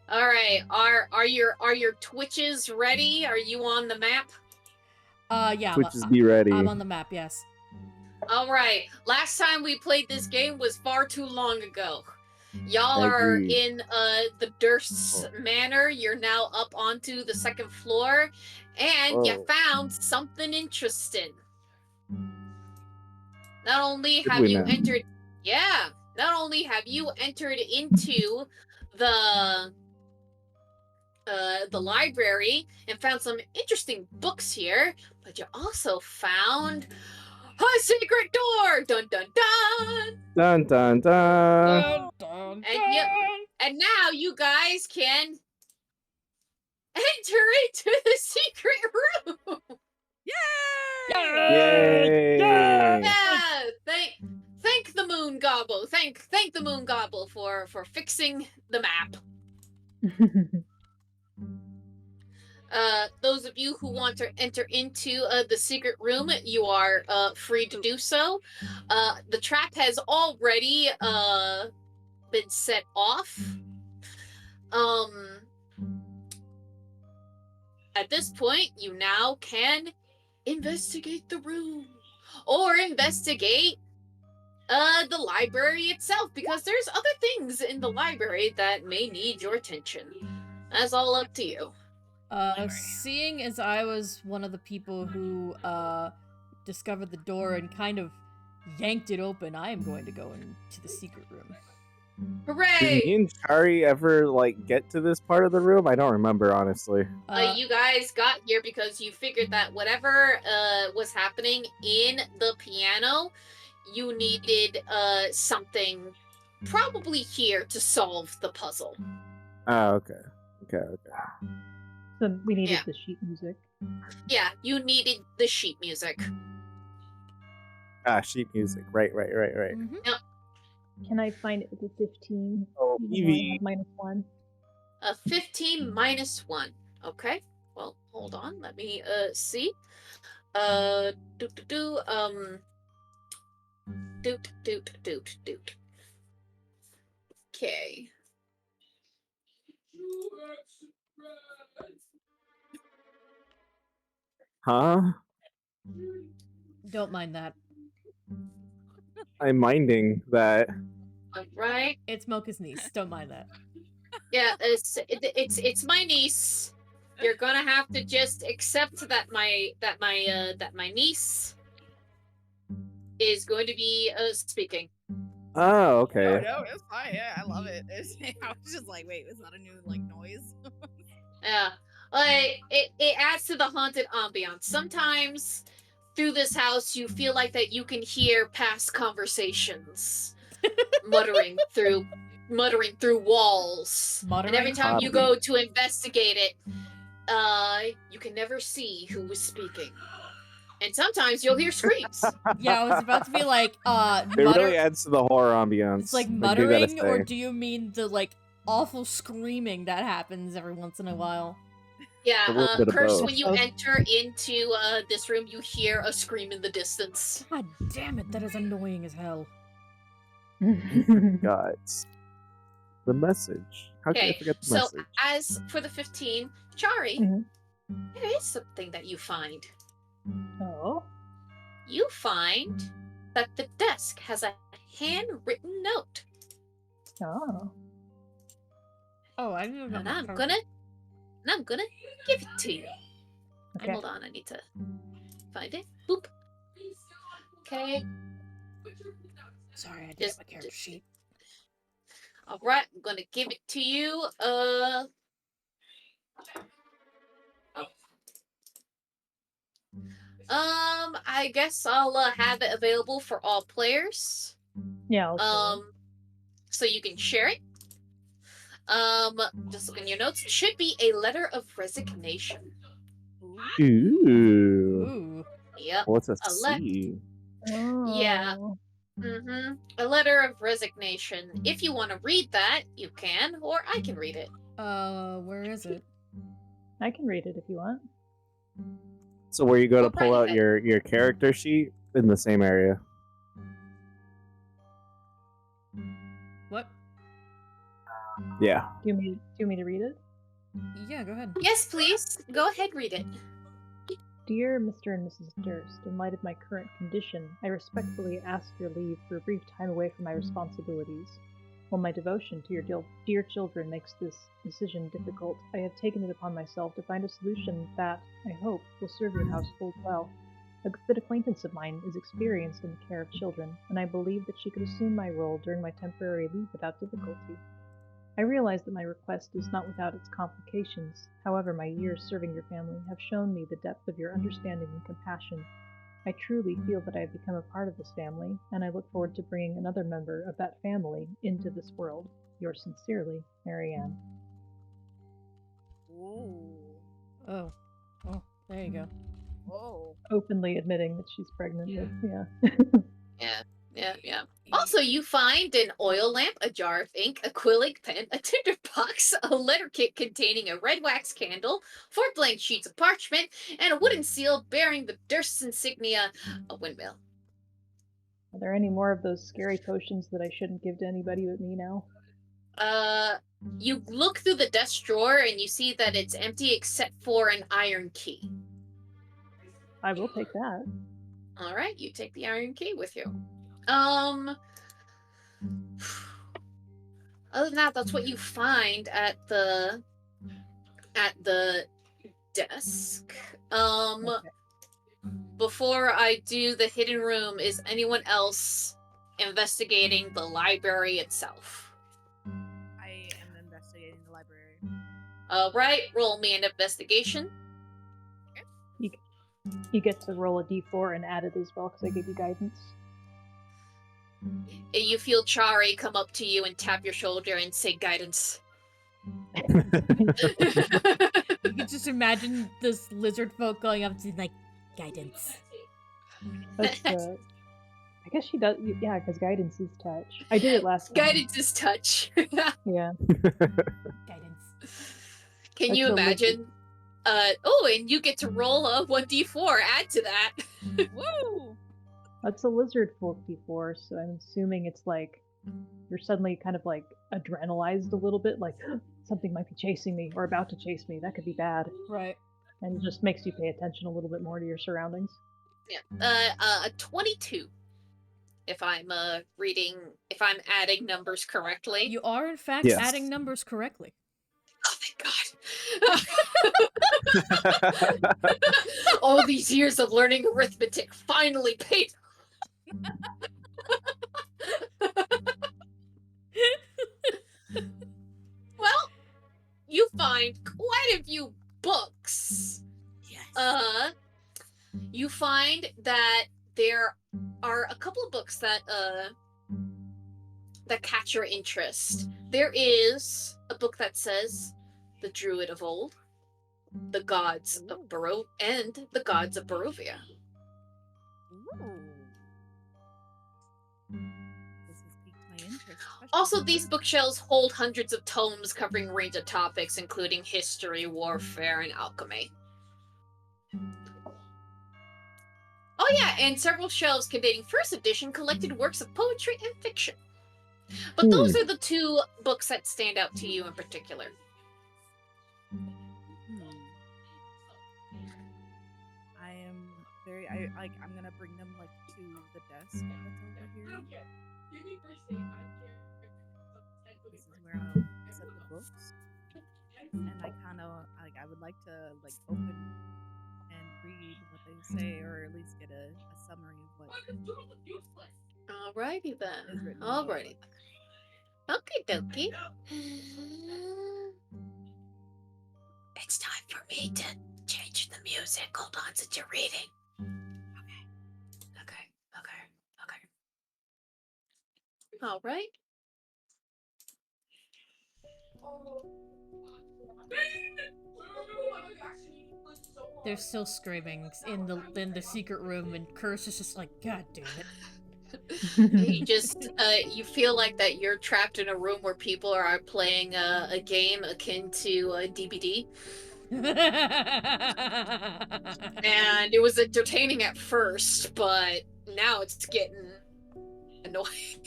All right. Are your twitches ready? Are you on the map? Yeah. Twitches be ready. I'm on the map. Yes. All right. Last time we played this game was far too long ago. Y'all I are agree. in the Durst's Manor. You're now up onto the second floor, and you found something interesting. Not only Did have we you now? entered, yeah, not only have you entered into the library and found some interesting books here, but you also found a secret door. Dun dun dun. Dun dun dun. Dun, dun, dun. And now you guys can enter into the secret room. Yay! Yeah. Thank the Moon Gobble. Thank the Moon Gobble for fixing the map. Those of you who want to enter into the secret room, you are free to do so. The trap has already been set off. At this point, you now can investigate the room or investigate the library itself, because there's other things in the library that may need your attention. That's all up to you. Seeing as I was one of the people who discovered the door and kind of yanked it open, I am going to go into the secret room. Hooray! Did me and Chari ever get to this part of the room? I don't remember, honestly. You guys got here because you figured that whatever was happening in the piano, you needed something probably here to solve the puzzle. Oh, okay. So we needed the sheet music. Yeah, you needed the sheet music. Sheet music. Right. Mm-hmm. Yep. Can I find it with a 15? Oh, Evie. -1. A 15 minus 1. Okay. Well, hold on. Let me see. Okay. Huh? Don't mind that. I'm minding that. Right. It's Mocha's niece. Don't mind that. Yeah, it's my niece. You're gonna have to just accept that my niece is going to be speaking. Oh, okay. No, it's fine. Yeah, I love it. I was just like, wait, is that a new noise? Yeah, it adds to the haunted ambiance. Sometimes through this house, you feel like that you can hear past conversations, muttering through walls. And every time you go to investigate it, you can never see who was speaking. And sometimes you'll hear screams. Yeah, I was about to be like, It really adds to the horror ambiance. It's like muttering, or do you mean the awful screaming that happens every once in a while? Yeah, Kirsch, when you enter into this room, you hear a scream in the distance. God damn it, that is annoying as hell. God. The message. How can I forget the message? So, as for the 15, Chari, there is something that you find. Oh? You find that the desk has a handwritten note. Oh. Oh, I didn't know. And I'm gonna give it to you. Okay. Hold on, I need to find it. Boop. Okay. Sorry, I didn't have my character sheet. Alright, I'm gonna give it to you. I guess I'll have it available for all players. Yeah. So you can share it. Just look in your notes. It should be a letter of resignation. Ooh. Yep. What's a C? Yeah. A letter of resignation. If you want to read that, you can, or I can read it. Where is it? I can read it if you want. So where you go to pull out your character sheet in the same area. What? Yeah. Do you want me to read it? Yeah, go ahead. Yes, please. Go ahead, read it. Dear Mr. and Mrs. Durst, in light of my current condition, I respectfully ask your leave for a brief time away from my responsibilities. While my devotion to your dear children makes this decision difficult, I have taken it upon myself to find a solution that, I hope, will serve your household well. A good acquaintance of mine is experienced in the care of children, and I believe that she could assume my role during my temporary leave without difficulty. I realize that my request is not without its complications. However, my years serving your family have shown me the depth of your understanding and compassion. I truly feel that I have become a part of this family, and I look forward to bringing another member of that family into this world. Yours sincerely, Marianne. Ooh. Oh. Oh, there you go. Whoa. Openly admitting that she's pregnant with, Yeah. Also, you find an oil lamp, a jar of ink, a quilling pen, a tinderbox, a letter kit containing a red wax candle, 4 blank sheets of parchment, and a wooden seal bearing the Durst's insignia, a windmill. Are there any more of those scary potions that I shouldn't give to anybody but me now? You look through the desk drawer and you see that it's empty except for an iron key. I will take that. All right, you take the iron key with you. Other than that, that's what you find at the desk. Okay. Before I do the hidden room, is anyone else investigating the library itself? I am investigating the library. All right, roll me an investigation. You get to roll a d4 and add it as well, because I gave you guidance. You feel Chari come up to you and tap your shoulder and say guidance. You can just imagine this lizard folk going up to like, guidance. That's I guess she does, yeah, because guidance is touch. I did it last time. Guidance is touch. Yeah. Guidance. Can That's you a imagine? And you get to roll a 1d4, add to that. Woo! That's a lizard folk d4, so I'm assuming it's like you're suddenly kind of like adrenalized a little bit, like something might be chasing me or about to chase me. That could be bad. Right. And it just makes you pay attention a little bit more to your surroundings. Yeah. A 22. If I'm adding numbers correctly. You are, in fact, Yes. adding numbers correctly. Oh, thank God. All these years of learning arithmetic finally paid. Well, you find quite a few books. Yes. You find that there are a couple of books that catch your interest. There is a book that says The Druid of Old, The Gods of and The Gods of Barovia. Ooh. This has piqued my interest. Also, these bookshelves hold hundreds of tomes covering a range of topics, including history, warfare, and alchemy. Oh yeah, and several shelves containing first edition collected works of poetry and fiction. But those are the 2 books that stand out to you in particular. I am very. I'm gonna bring them like to the desk that's over here. This is where I'll set the books, and I kind of I would like to like open and read what they say, or at least get a summary of what Alrighty is then. written. Alrighty. Okay, dokie. It's time for me to change the music. Hold on, since you're reading. Okay. All right. They're still screaming in the secret room, and Curse is just like, God damn it. You just you feel like that you're trapped in a room where people are playing a game akin to a DBD, and it was entertaining at first, but now it's getting annoying.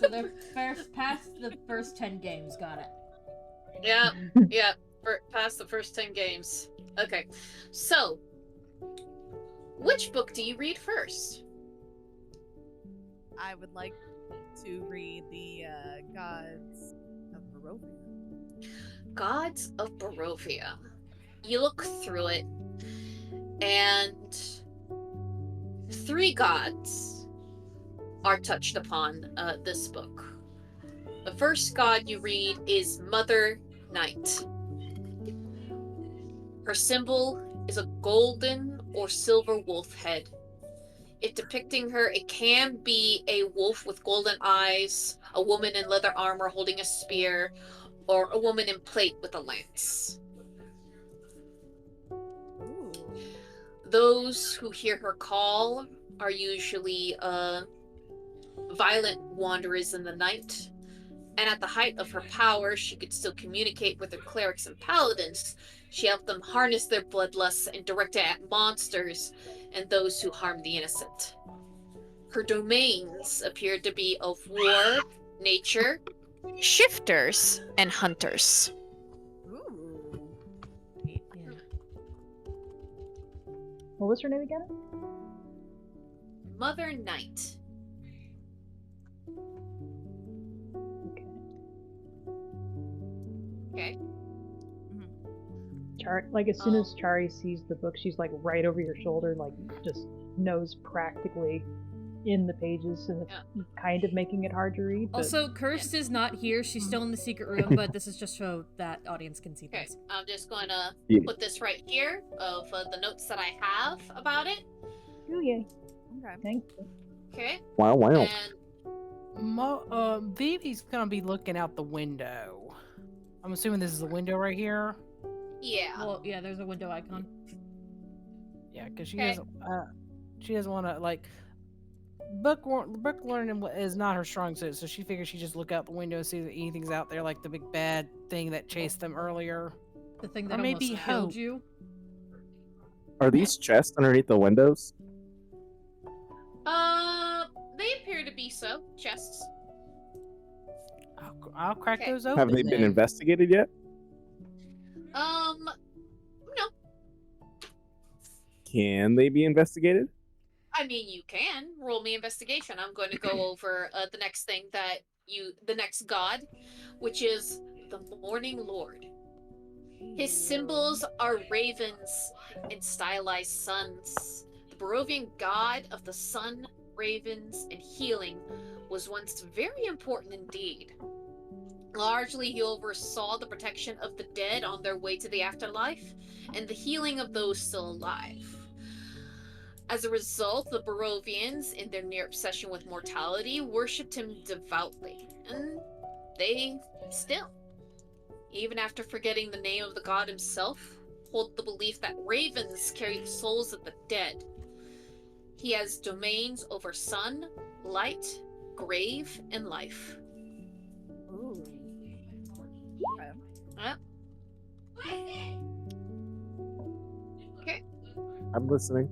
So they're past the first 10 games, got it. Yeah, yeah. Past the first 10 games. Okay, so which book do you read first? I would like to read the Gods of Barovia. Gods of Barovia. You look through it, and 3 gods are touched upon this book. The first god you read is Mother Night. Her symbol is a golden or silver wolf head. If depicting her, it can be a wolf with golden eyes, a woman in leather armor holding a spear, or a woman in plate with a lance. Ooh. Those who hear her call are usually violent wanderers in the night. And at the height of her power, she could still communicate with her clerics and paladins. She helped them harness their bloodlusts and direct it at monsters and those who harm the innocent. Her domains appear to be of war, nature, shifters, and hunters. Ooh. Yeah. What was her name again? Mother Night. Okay. Okay. Like, as soon as Chari sees the book, she's like right over your shoulder, like just nose practically in the pages, and it's kind of making it hard to read. But... Also, Cursed is not here. She's still in the secret room, but this is just so that audience can see Okay, this. I'm just going to Yeah. put this right here of the notes that I have about it. Oh yay! Okay. Thank you. Okay. Wow. And Vivi's gonna be looking out the window. I'm assuming this is the window right here. yeah. Well, yeah, there's a window icon. Yeah, because Okay. she doesn't want to like book learning is not her strong suit, so she figures she just look out the window and see if anything's out there, like the big bad thing that chased them earlier. The thing Or that almost maybe killed hope. you. Are these chests underneath the windows? They appear to be so chests. I'll crack Okay. those open. Have they been then. investigated yet? No. Can they be investigated? I mean, you can roll me investigation. I'm going to go over the next thing the next god, which is the Morning Lord. His symbols are ravens and stylized suns. The Barovian god of the sun, ravens, and healing was once very important indeed. Largely, he oversaw the protection of the dead on their way to the afterlife and the healing of those still alive. As a result, the Barovians, in their near obsession with mortality, worshipped him devoutly, and they still, even after forgetting the name of the god himself, hold the belief that ravens carry the souls of the dead. He has domains over sun, light, grave, and life. Ooh. Okay. I'm listening.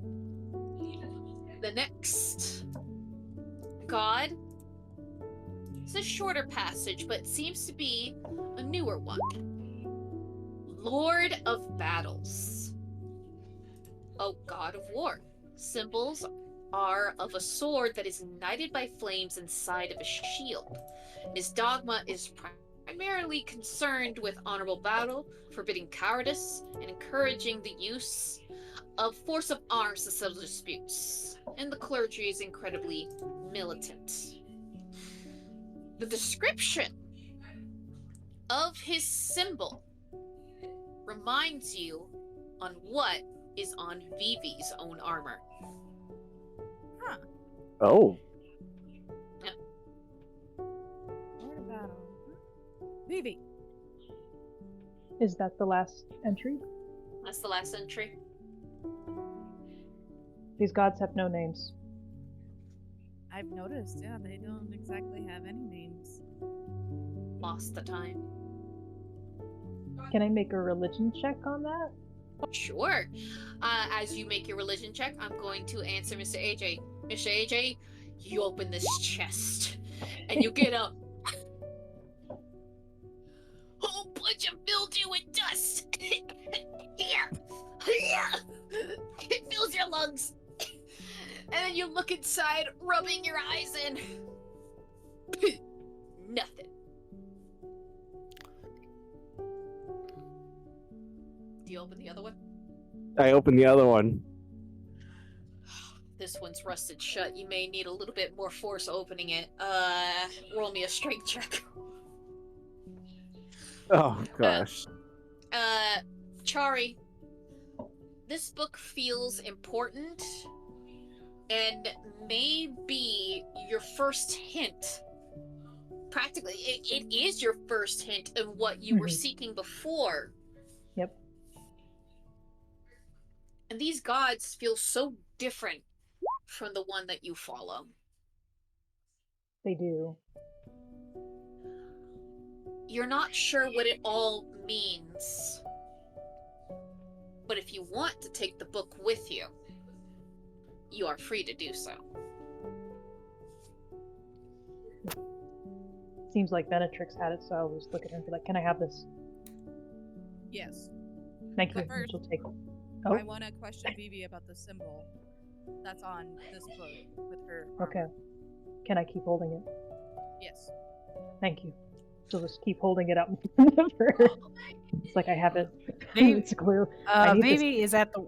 The next god, it's a shorter passage, but it seems to be a newer one. Lord of Battles. Oh, god of war. Symbols are of a sword that is ignited by flames inside of a shield. His dogma is primarily concerned with honorable battle, forbidding cowardice, and encouraging the use of force of arms to settle disputes. And the clergy is incredibly militant. The description of his symbol reminds you on what is on Vivi's own armor. Huh. Oh, What about Vivi? Is that the last entry? That's the last entry. These gods have no names. I've noticed, yeah, they don't exactly have any names. Lost the time. Can I make a religion check on that? Sure. As you make your religion check, I'm going to answer Mr. AJ. Mr. AJ, you open this chest, and you get a whole bunch of And you look inside, rubbing your eyes in. Nothing. Do you open the other one? I opened the other one. This one's rusted shut. You may need a little bit more force opening it. Roll me a strength check. Oh gosh. Chari, this book feels important and may be your first hint. Practically, it is your first hint of what you were seeking before. Yep. And these gods feel so different from the one that you follow. They do. You're not sure what it all means. But if you want to take the book with you, you are free to do so. Seems like Benetrix had it, so I'll just look at her and be like, can I have this? Yes. Thank you. But first, She'll take it. I want to question Vivi about the symbol that's on this book with her armor. Okay. Can I keep holding it? Yes. Thank you. She'll just keep holding it up in front of her. It's like I have it. It's a clue. Vivi is at the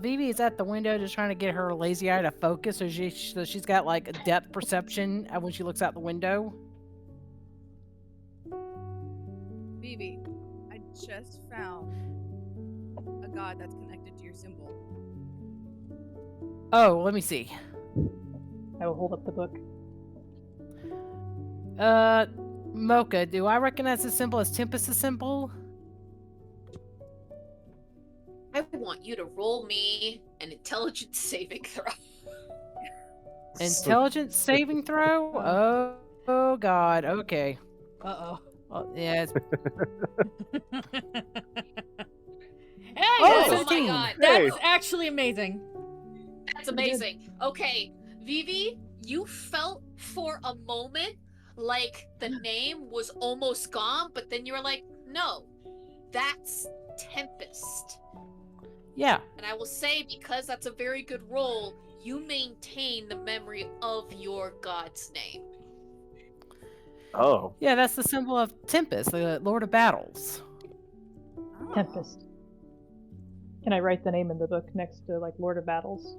Vivi is at the window just trying to get her lazy eye to focus, so she's got like a depth perception when she looks out the window. Vivi, I just found a god that's connected to your symbol. Oh, let me see. I will hold up the book. Mocha, do I recognize the symbol as Tempest's symbol? I want you to roll me an intelligence saving throw. Intelligence saving throw? Oh god, okay. Uh-oh. Oh, yeah, it's... Hey, Oh, Oh my 15. god, that's actually amazing. that's amazing. Okay, Vivi, you felt for a moment like the name was almost gone, but then you were like, no, that's Tempest. Yeah. And I will say, because that's a very good roll, you maintain the memory of your god's name. Oh. Yeah, that's the symbol of Tempest, the Lord of Battles. Oh. Tempest. Can I write the name in the book next to, like, Lord of Battles?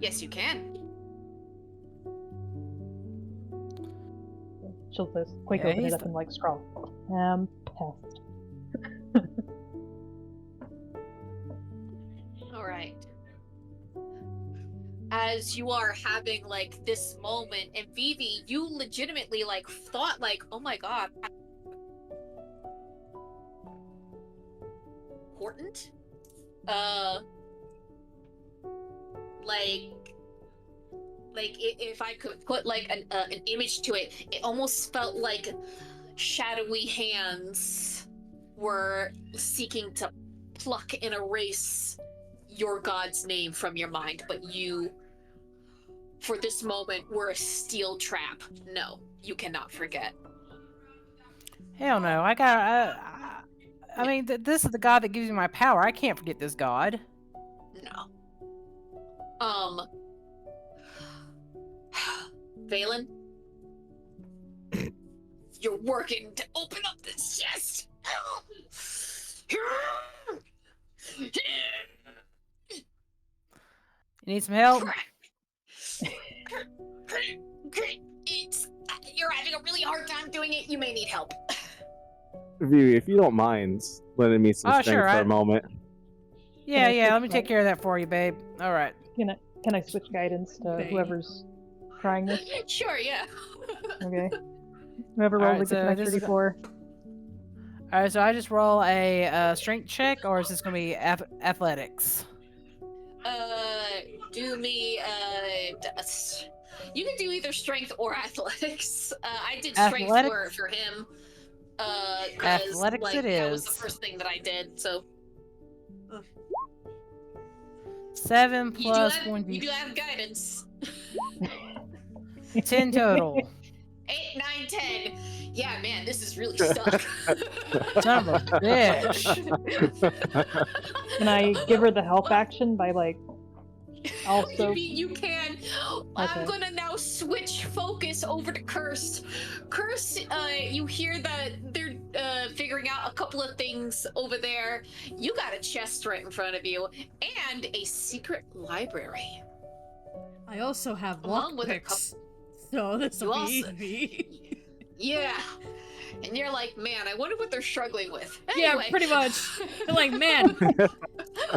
Yes, you can. She'll just quick Yeah, open he's it up the- and, like, scroll. Pest. Alright. As you are having, like, this moment, and Vivi, you legitimately, like, thought, like, oh my god. Important? If I could put, like, an image to it, it almost felt like shadowy hands were seeking to pluck and erase your god's name from your mind, but you, for this moment, were a steel trap. No, you cannot forget. Hell no, I mean, this is the god that gives me my power. I can't forget this god. No. Valen, you're working to open up this chest. You need some help? You're having a really hard time doing it. You may need help. Vivi, if you don't mind lending me some Oh, strength sure, for a moment. Yeah, Can I let switch me take my- care of that for you, babe. All right. Can I switch guidance to Babe. whoever's trying this? Sure, yeah. Okay. Whoever All rolls right, like so an this extra is- d4. All right, so I just roll a strength check, or is this gonna be athletics? Do me, you can do either strength or athletics. I did strength Athletics? for him. 'Cause, Athletics like, it that was the is. first thing that I did, so. 7 You plus do 1d, have guidance. 10 total. 8, 9, 10. Yeah, man, this is really stuck. Son of a bitch. Can I give her the help action by, like, Also- I mean, you can. I'm Okay. gonna now switch focus over to Cursed. Cursed, you hear that they're figuring out a couple of things over there. You got a chest right in front of you, and a secret library. I also have Along with a lockpicks, so this You will also- be easy. Yeah. And you're like, man, I wonder what they're struggling with. Yeah, Anyway. pretty much. They're like, man,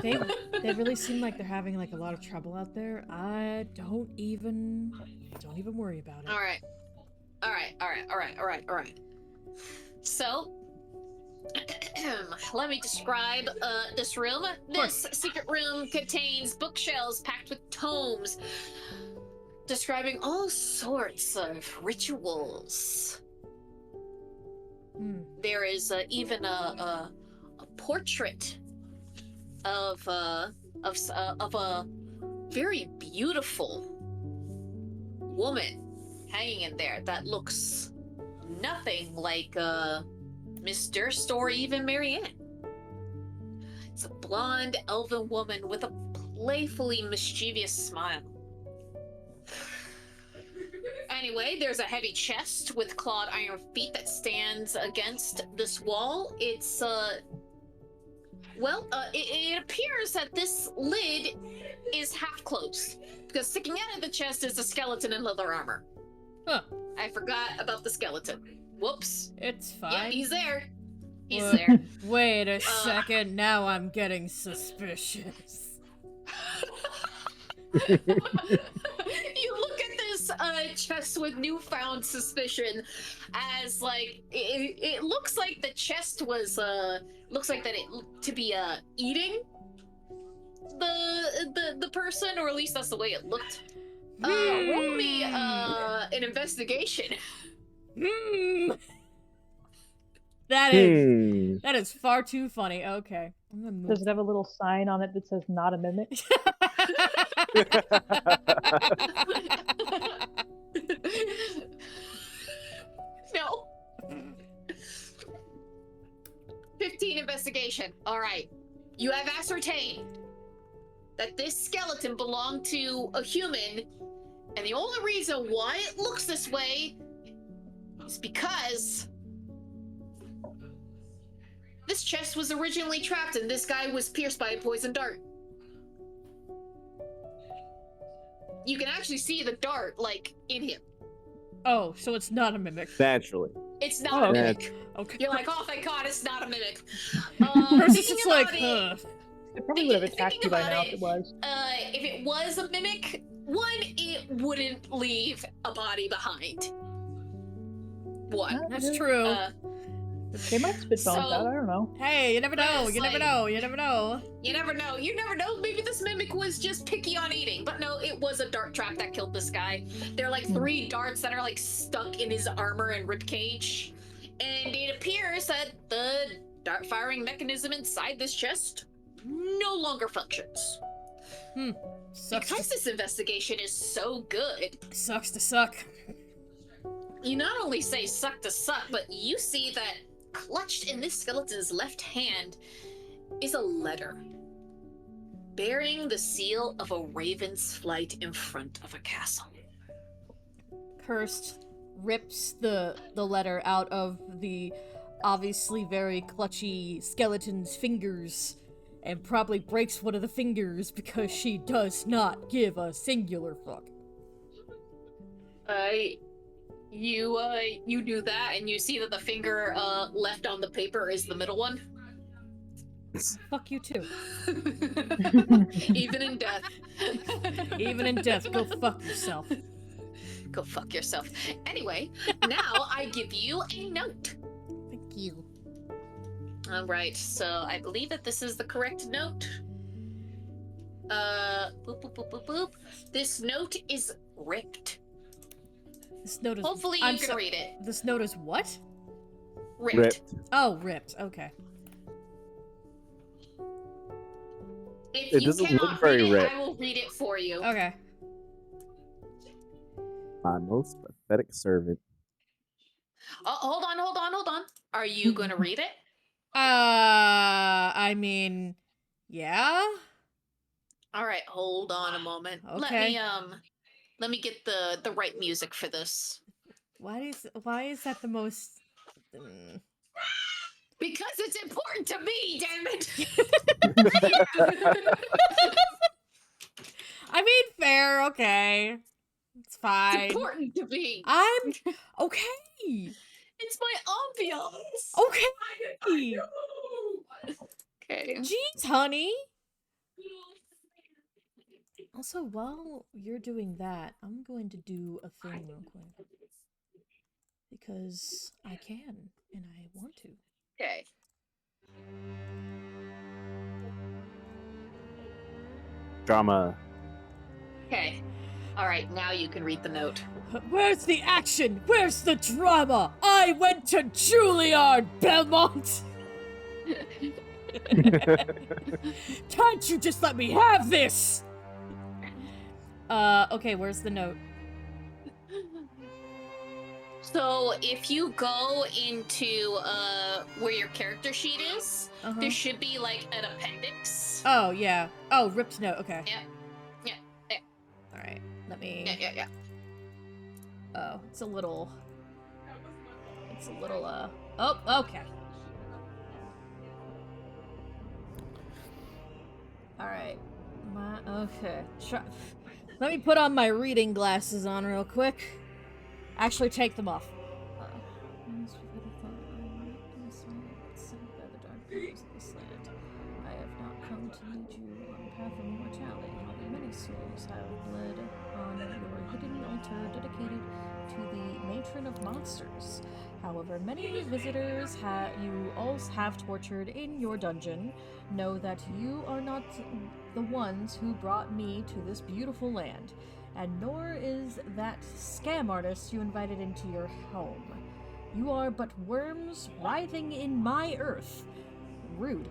they really seem like they're having like a lot of trouble out there. I don't even worry about it. All right. So, let me describe this room. This secret room contains bookshelves packed with tomes describing all sorts of rituals. There is even a portrait of a very beautiful woman hanging in there that looks nothing like Miss Durst or even Marianne. It's a blonde elven woman with a playfully mischievous smile. Anyway, there's a heavy chest with clawed iron feet that stands against this wall. It's it appears that this lid is half closed because sticking out of the chest is a skeleton in leather armor. Huh. I forgot about the skeleton. Whoops. It's fine. Yeah, he's there. He's Wha- there. Wait a second, now I'm getting suspicious. You look at this chest with newfound suspicion, as like it looks like the chest was looks like that it to be Hmm. the person, or at least that's the way it looked. Roll me an investigation. That is far too funny. Okay. I'm gonna move. Does it have a little sign on it that says "not a mimic"? No. 15 investigation. All right. You have ascertained that this skeleton belonged to a human, and the only reason why it looks this way is because this chest was originally trapped and this guy was pierced by a poison dart. You can actually see the dart, like, in him. Oh, so it's not a mimic. Naturally. It's not a okay. mimic. Okay. You're like, oh, thank God, it's not a mimic. Versus Thinking it's like, about it, It probably would have Thinking attacked you by about now it, if it was. if it was a mimic, one, it wouldn't leave a body behind. One. That's true. They might spit bones So- out. I don't know. Hey, you never know. It's You never like- know. You never know. You never know. You never know. Maybe this mimic was just picky on eating. But no, it was a dart trap that killed this guy. There are like 3 darts that are like stuck in his armor and ribcage. And it appears that the dart firing mechanism inside this chest no longer functions. Sucks. Because this investigation is so good, Sucks to suck. you not only say suck to suck, but you see that clutched in this skeleton's left hand is a letter bearing the seal of a raven's flight in front of a castle. Cursed rips the letter out of the obviously very clutchy skeleton's fingers and probably breaks one of the fingers because she does not give a singular fuck. You do that, and you see that the finger left on the paper is the middle one. Fuck you too. Even in death. Even in death, go fuck yourself. Go fuck yourself. Anyway, now I give you a note. Thank you. All right, so I believe that this is the correct note. Boop, boop, boop, boop, boop. This note is ripped. This note is. Hopefully you can read it. This note is what? Ripped. Ripped. Oh, ripped. Okay. If It you doesn't cannot look very read it, ripped. I will read it for you. Okay. My most pathetic servant. Oh, hold on. Are you going to read it? I mean, yeah. All right, hold on a moment. Okay. Let me get the right music for this. Why is that the most? Mm. Because it's important to me, damn it. I mean, fair. Okay, it's fine. It's important to me. I'm okay. It's my ambiance. Okay. Okay. Jeez, honey. Also, while you're doing that, I'm going to do a thing real quick. Because I can, and I want to. Okay. Drama. Okay. All right, now you can read the note. Where's the action? Where's the drama? I went to Juilliard, Belmont! Can't you just let me have this? Okay, where's the note? So if you go into where your character sheet is, there should be like an appendix. Oh, yeah. Oh, ripped note, okay. Yeah. Alright, let me... Yeah. Oh, it's a little... Oh, okay. Alright. Okay. Let me put on my reading glasses on real quick. Actually, take them off. I have not come to lead you on the path of immortality. Many souls have bled on your hidden altar dedicated to the matron of monsters. However, many visitors you all have tortured in your dungeon. Know that you are not the ones who brought me to this beautiful land, and nor is that scam artist you invited into your home. You are but worms writhing in my earth. Rude.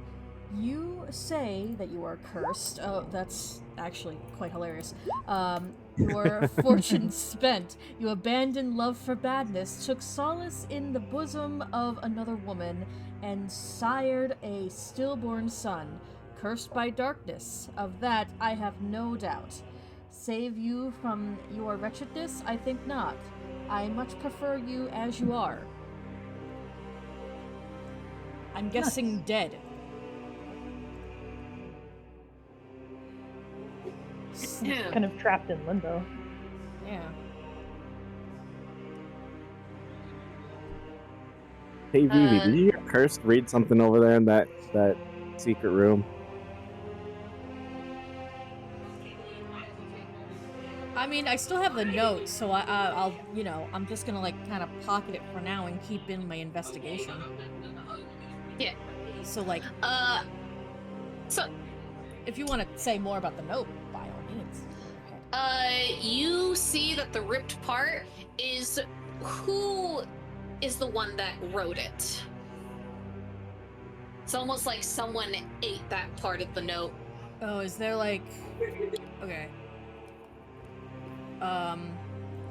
You say that you are cursed. Oh, that's actually quite hilarious. Your fortune spent. You abandoned love for badness, took solace in the bosom of another woman, and sired a stillborn son, cursed by darkness. Of that I have no doubt. Save you from your wretchedness? I think not. I much prefer you as you are. I'm guessing dead. Kind of trapped in limbo. Yeah. Hey Vivi, did you hear Cursed read something over there in that secret room? I mean, I still have the notes, so I'll, you know, I'm just gonna, like, kind of pocket it for now and keep in my investigation. Yeah. So, like... So... If you want to say more about the note, by all means. You see that the ripped part is... Who is the one that wrote it? It's almost like someone ate that part of the note. Oh, is there, like... Okay.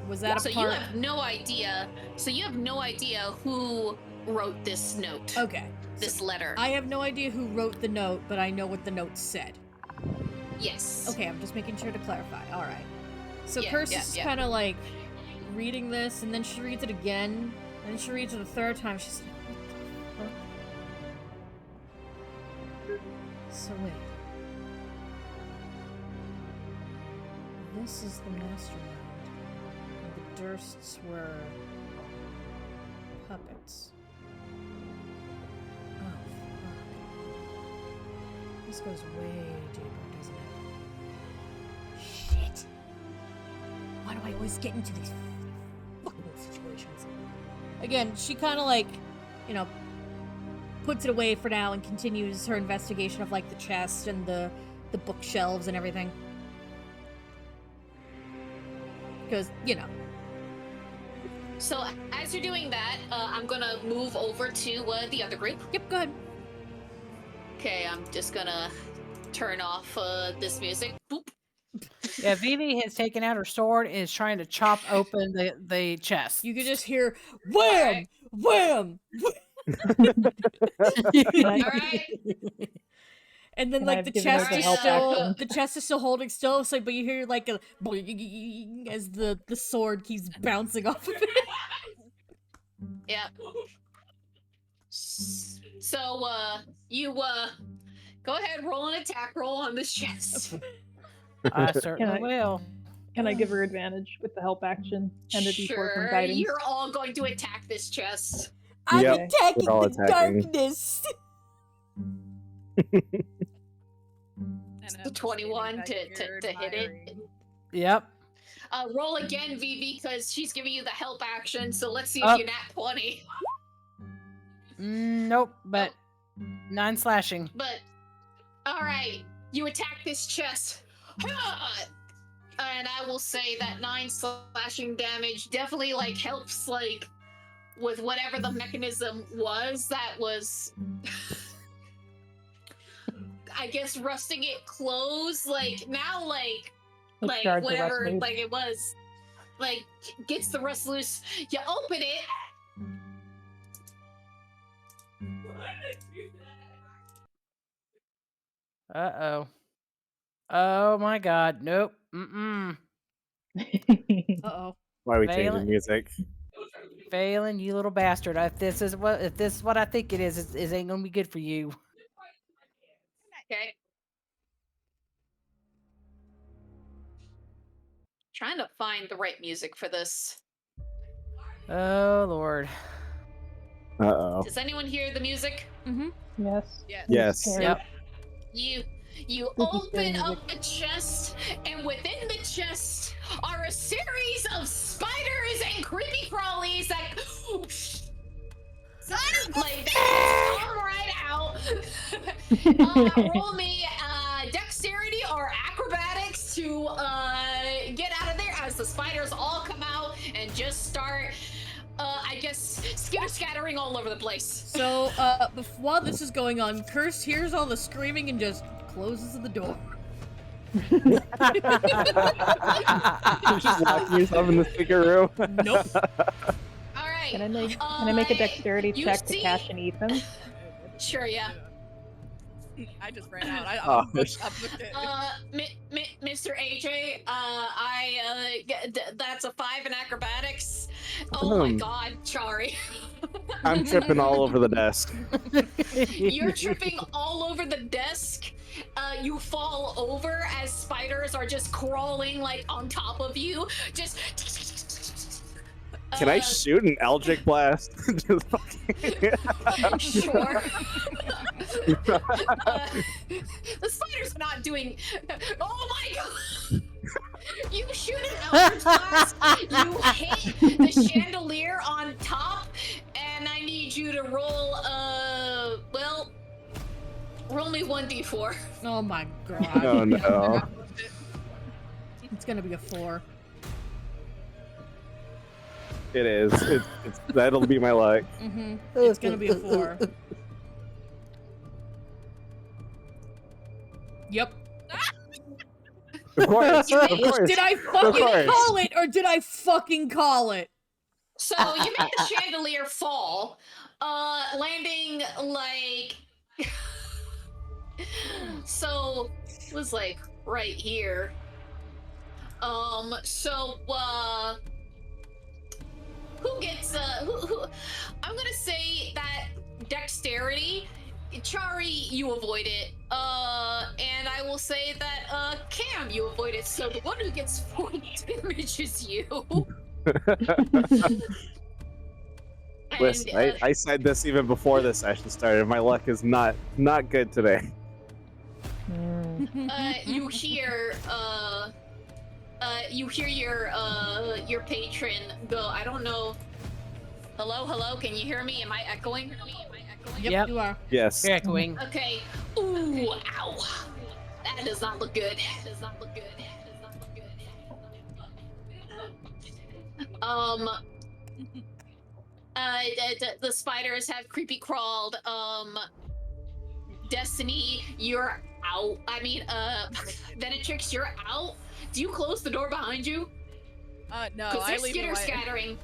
Was that a so part... you have no idea. So you have no idea who wrote this note. Okay. This letter. I have no idea who wrote the note, but I know what the note said. Yes. Okay, I'm just making sure to clarify. Alright. So Yeah, Curse yeah, is yeah. kind of like reading this, and then she reads it again, and then she reads it a third time. She's like, what the fuck? So wait. This is the mastermind. And the Dursts were puppets. Oh, fuck. This goes way deeper, doesn't it? Shit. Why do I always get into these fucking situations? Again, she kind of like, you know, puts it away for now and continues her investigation of like the chest and the bookshelves and everything. Because, you know. So as you're doing that, I'm gonna move over to the other group. Yep, go ahead. Okay, I'm just gonna turn off this music. Boop. Yeah, Vivi has taken out her sword and is trying to chop open the chest. You could just hear wham, wham, wham. All right. And then And like I've the given her chest the is help still action. the chest is still holding still, so but you hear like a boing as the sword keeps bouncing off of it. Yeah. So, you, go ahead, roll an attack roll on this chest. I certainly I- will. Can I give her advantage with the help action and the D4 from Sure, guidance? you're all going to attack this chest. I'm Yep, attacking we're all the attacking. darkness. And The I'm 21 standing back to here hit it. admiring. Yep. Roll again, Vivi, because she's giving you the help action, so let's see if Up. you nat 20. Nope, but 9 slashing. But, alright, you attack this chest. And I will say that 9 slashing damage definitely, like, helps, like, with whatever the mechanism was that was, I guess, rusting it closed. Like, now, like Let's charge the rust whatever, loose. like, it was, like, gets the rust loose. You open it. Uh-oh. Oh my god. Nope. Mm-mm. Uh-oh. Why are we Valen- changing music? Phelan, you little bastard. If this is what I think it is, it ain't gonna be good for you. Okay. Trying to find the right music for this. Oh lord. Uh-oh. Does anyone hear the music? Mm-hmm. Yes. Yes. Yes. Scary. Yep. You Spooky open scary up the chest, and within the chest are a series of spiders and creepy crawlies that like they come right out. Roll me dexterity or acrobatics to get out of there as the spiders all come out and just start I guess scattering all over the place. So, while this is going on, Curse hears all the screaming and just closes the door. Just locking yourself in the secret room. Nope. All right. Can I make a dexterity you check to see- catch and eat them? Sure, yeah. I just ran out. I Oh. booked it. Mr. AJ, that's a 5 in acrobatics. Oh my god, Chari. I'm tripping all over the desk. You're tripping all over the desk. You fall over as spiders are just crawling like on top of you. Just. Can I shoot an Eldritch Blast? Just fucking... Sure. The spider's not doing. Oh my god! You shoot an Eldritch Blast. You hit the chandelier on top, and I need you to roll. Well, roll me 1d4. Oh my god. Oh no. It's gonna be a 4. It is. It's that'll be my luck. Mm-hmm. It's gonna be a 4. Yep. Of course. You Of made- course. Did I Of fucking course. call it, or did I fucking call it? So you make the chandelier fall, landing like. So it was like right here. So who gets who? I'm gonna say that dexterity. Chari, you avoid it. And I will say that Cam, you avoid it. So the one who gets 40 damage is you. Listen, And, I said this even before the session started. My luck is not good today. you hear your patron go, I don't know. Hello, can you hear me? Am I echoing? Yep, Yep. you are. Yes. You're echoing. Okay. Ooh, ow. That does not look good. The spiders have creepy crawled. Destiny, you're out. I mean, Venetrix, you're out. Do you close the door behind you? No, Because I they're leave it skitter away. scattering.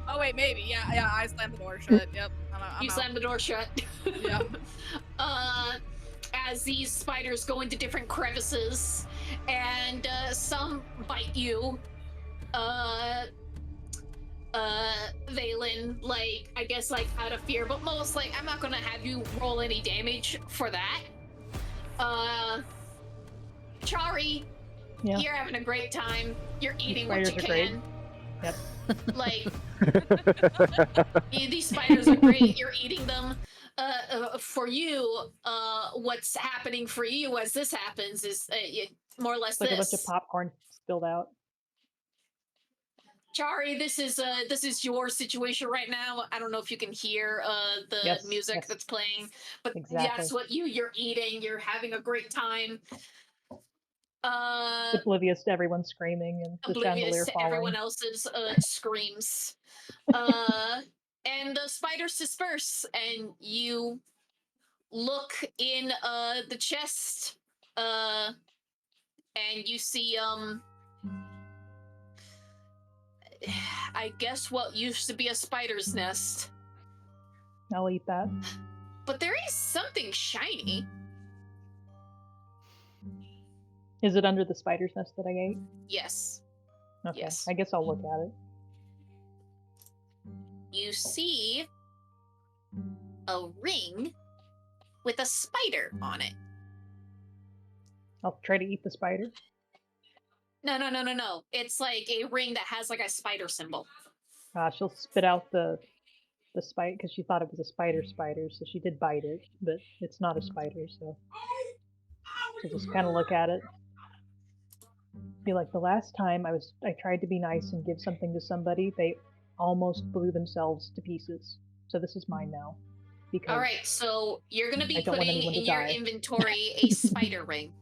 Oh wait, maybe. Yeah. I slammed the door shut. Yep. I'm You out. slam the door shut. Yep. as these spiders go into different crevices, and some bite you. Valen, like, I guess, like, out of fear, but most, like, I'm not gonna have you roll any damage for that. Chari, Yeah. you're having a great time. You're eating what spiders you are great. can. Yep. Like, these spiders are great. You're eating them. For you, what's happening for you as this happens is more or less It's like a bunch of this. popcorn spilled out. Chari, this is your situation right now. I don't know if you can hear the Yes, music yes. that's playing, but Exactly. that's what you're eating. You're having a great time. Oblivious to everyone screaming and the Oblivious chandelier to falling. everyone else's screams. And the spiders disperse, and you look in the chest, and you see I guess what used to be a spider's nest. I'll eat that. But there is something shiny. Is it under the spider's nest that I ate? Yes. Okay. Yes. I guess I'll look at it. You see a ring with a spider on it. I'll try to eat the spider. No. It's like a ring that has like a spider symbol. She'll spit out the spider because she thought it was a spider, so she did bite it, but it's not a spider, so she'll just kind of look at it. Be like, the last time I tried to be nice and give something to somebody, they almost blew themselves to pieces. So this is mine now. Because All right, so you're going to be I don't want putting anyone to in your die. inventory a spider ring.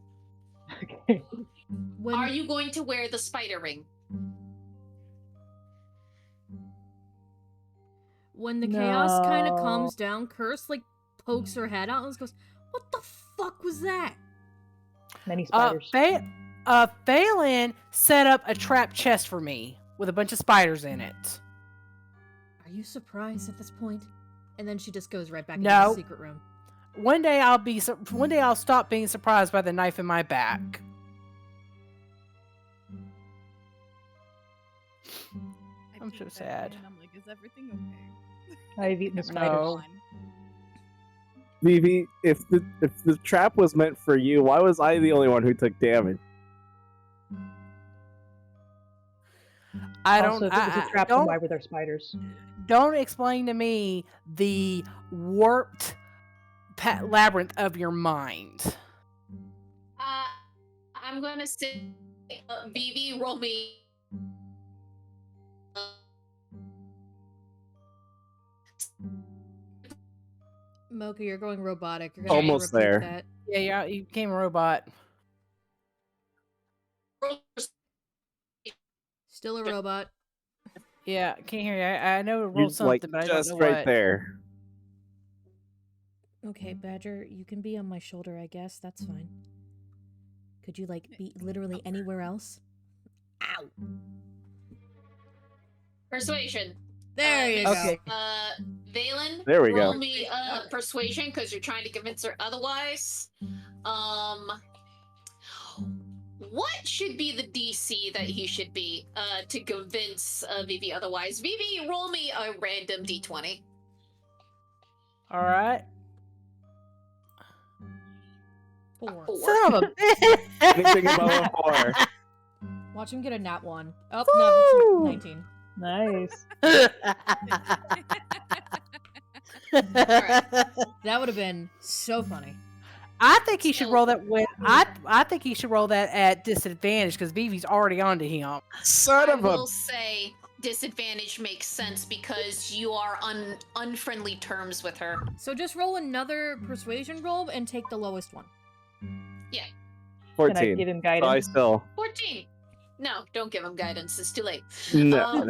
Okay. Are you going to wear the spider ring? When the chaos kind of No. calms down, Curse like pokes her head out and goes, "What the fuck was that?" Many spiders. Phelan set up a trap chest for me with a bunch of spiders in it. Are you surprised at this point? And then she just goes right back No. into the secret room. One day I'll stop being surprised by the knife in my back. I'm so sad. And I'm like, is everything okay? I've eaten the spiders. No. Vivi, if the trap was meant for you, why was I the only one who took damage? Also, if it was a trap, then why were there spiders? Don't explain to me the warped labyrinth of your mind. I'm going to say, Vivi, roll me. Mocha, you're going robotic. You're gonna have to Almost repeat there. that. Yeah, you became a robot. Still a robot. Yeah, can't hear you. I know to roll You're something, like but I don't just know right what. there. Okay, Badger, you can be on my shoulder, I guess. That's fine. Could you, like, be literally anywhere else? Ow! Persuasion. There you Okay. go. Valen, There we roll go. me persuasion because you're trying to convince her otherwise. What should be the DC that he should be to convince Vivi otherwise? Vivi, roll me a random D20. All right. 4. Son of a bitch. Anything above a 4. Watch him get a nat 1. Oh, Woo! no, it's 19. Nice. That would have been so funny. I think he should roll that with. I think he should roll that at disadvantage because Vivi's already onto him. Son I of a... will say disadvantage makes sense because you are on unfriendly terms with her. So just roll another persuasion roll and take the lowest one. Yeah. 14. Can I give him So I guidance? still... 14. No, don't give him guidance. It's too late. No. All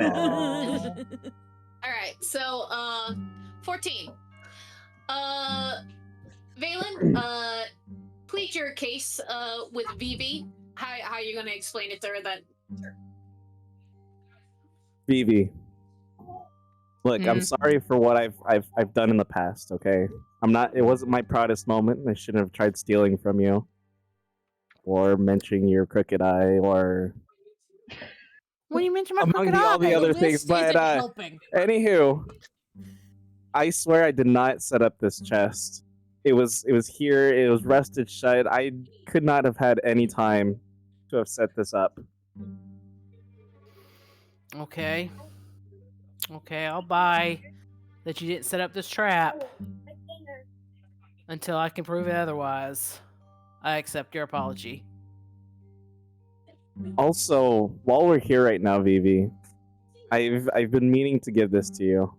right, so 14. Valen, plead your case with Vivi. How are you gonna explain it to her then? Vivi, Look, I'm sorry for what I've done in the past. Okay, I'm not. It wasn't my proudest moment. I shouldn't have tried stealing from you, or mentioning your crooked eye, or When you mention my among crooked all the eye, other The things. list But isn't helping. anywho, I swear I did not set up this chest. It was here. It was rested shut. I could not have had any time to have set this up. okay, I'll buy that you didn't set up this trap until I can prove it otherwise. I accept your apology. Also, while we're here right now, Vivi, I've been meaning to give this to you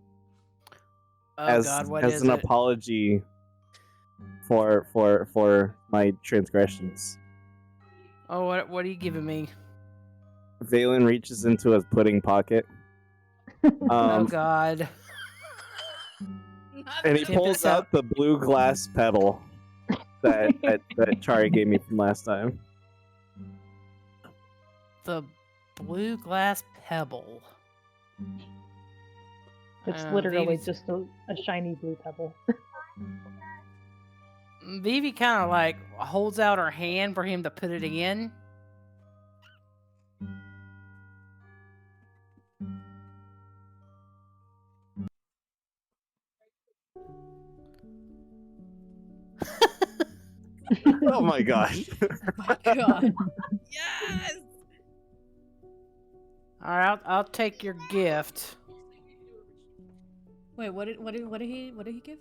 Oh as God, what as is an it? apology for my transgressions. Oh, what are you giving me? Valen reaches into his pudding pocket, Oh God. and he Tip pulls this up. out the blue glass pebble that Chari gave me from last time. The blue glass pebble. It's literally Vivi's- just a shiny blue pebble. Vivi kind of like holds out her hand for him to put it in. Oh my gosh! My God. Yes. All right, I'll take your gift. Wait, what did he give?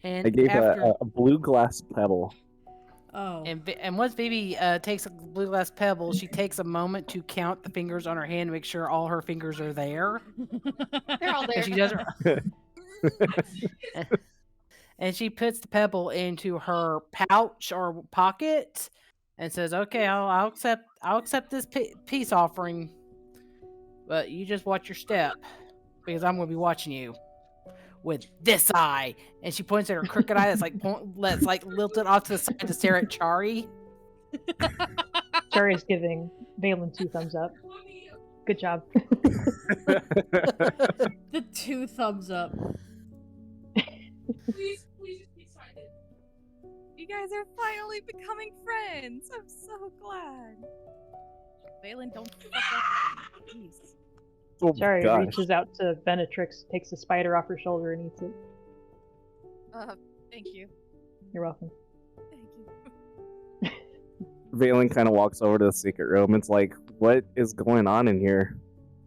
And I gave after a blue glass pebble. Oh. and once Vivi takes a blue glass pebble, she takes a moment to count the fingers on her hand, make sure all her fingers are there. They're all there. And she does and she puts the pebble into her pouch or pocket, and says, "Okay, I'll accept this peace offering, but you just watch your step, because I'm going to be watching you with this eye." And she points at her crooked eye that's like lilted off to the side to stare at Chari. Chari's giving Valen 2 thumbs up. Good job. The 2 thumbs up. Please just be silent. You guys are finally becoming friends. I'm so glad. Valen, don't fuck up with me, please. Oh my Chari gosh! reaches out to Benetrix, takes a spider off her shoulder, and eats it. Thank you. You're welcome. Thank you. Valen kind of walks over to the secret room. It's like, what is going on in here?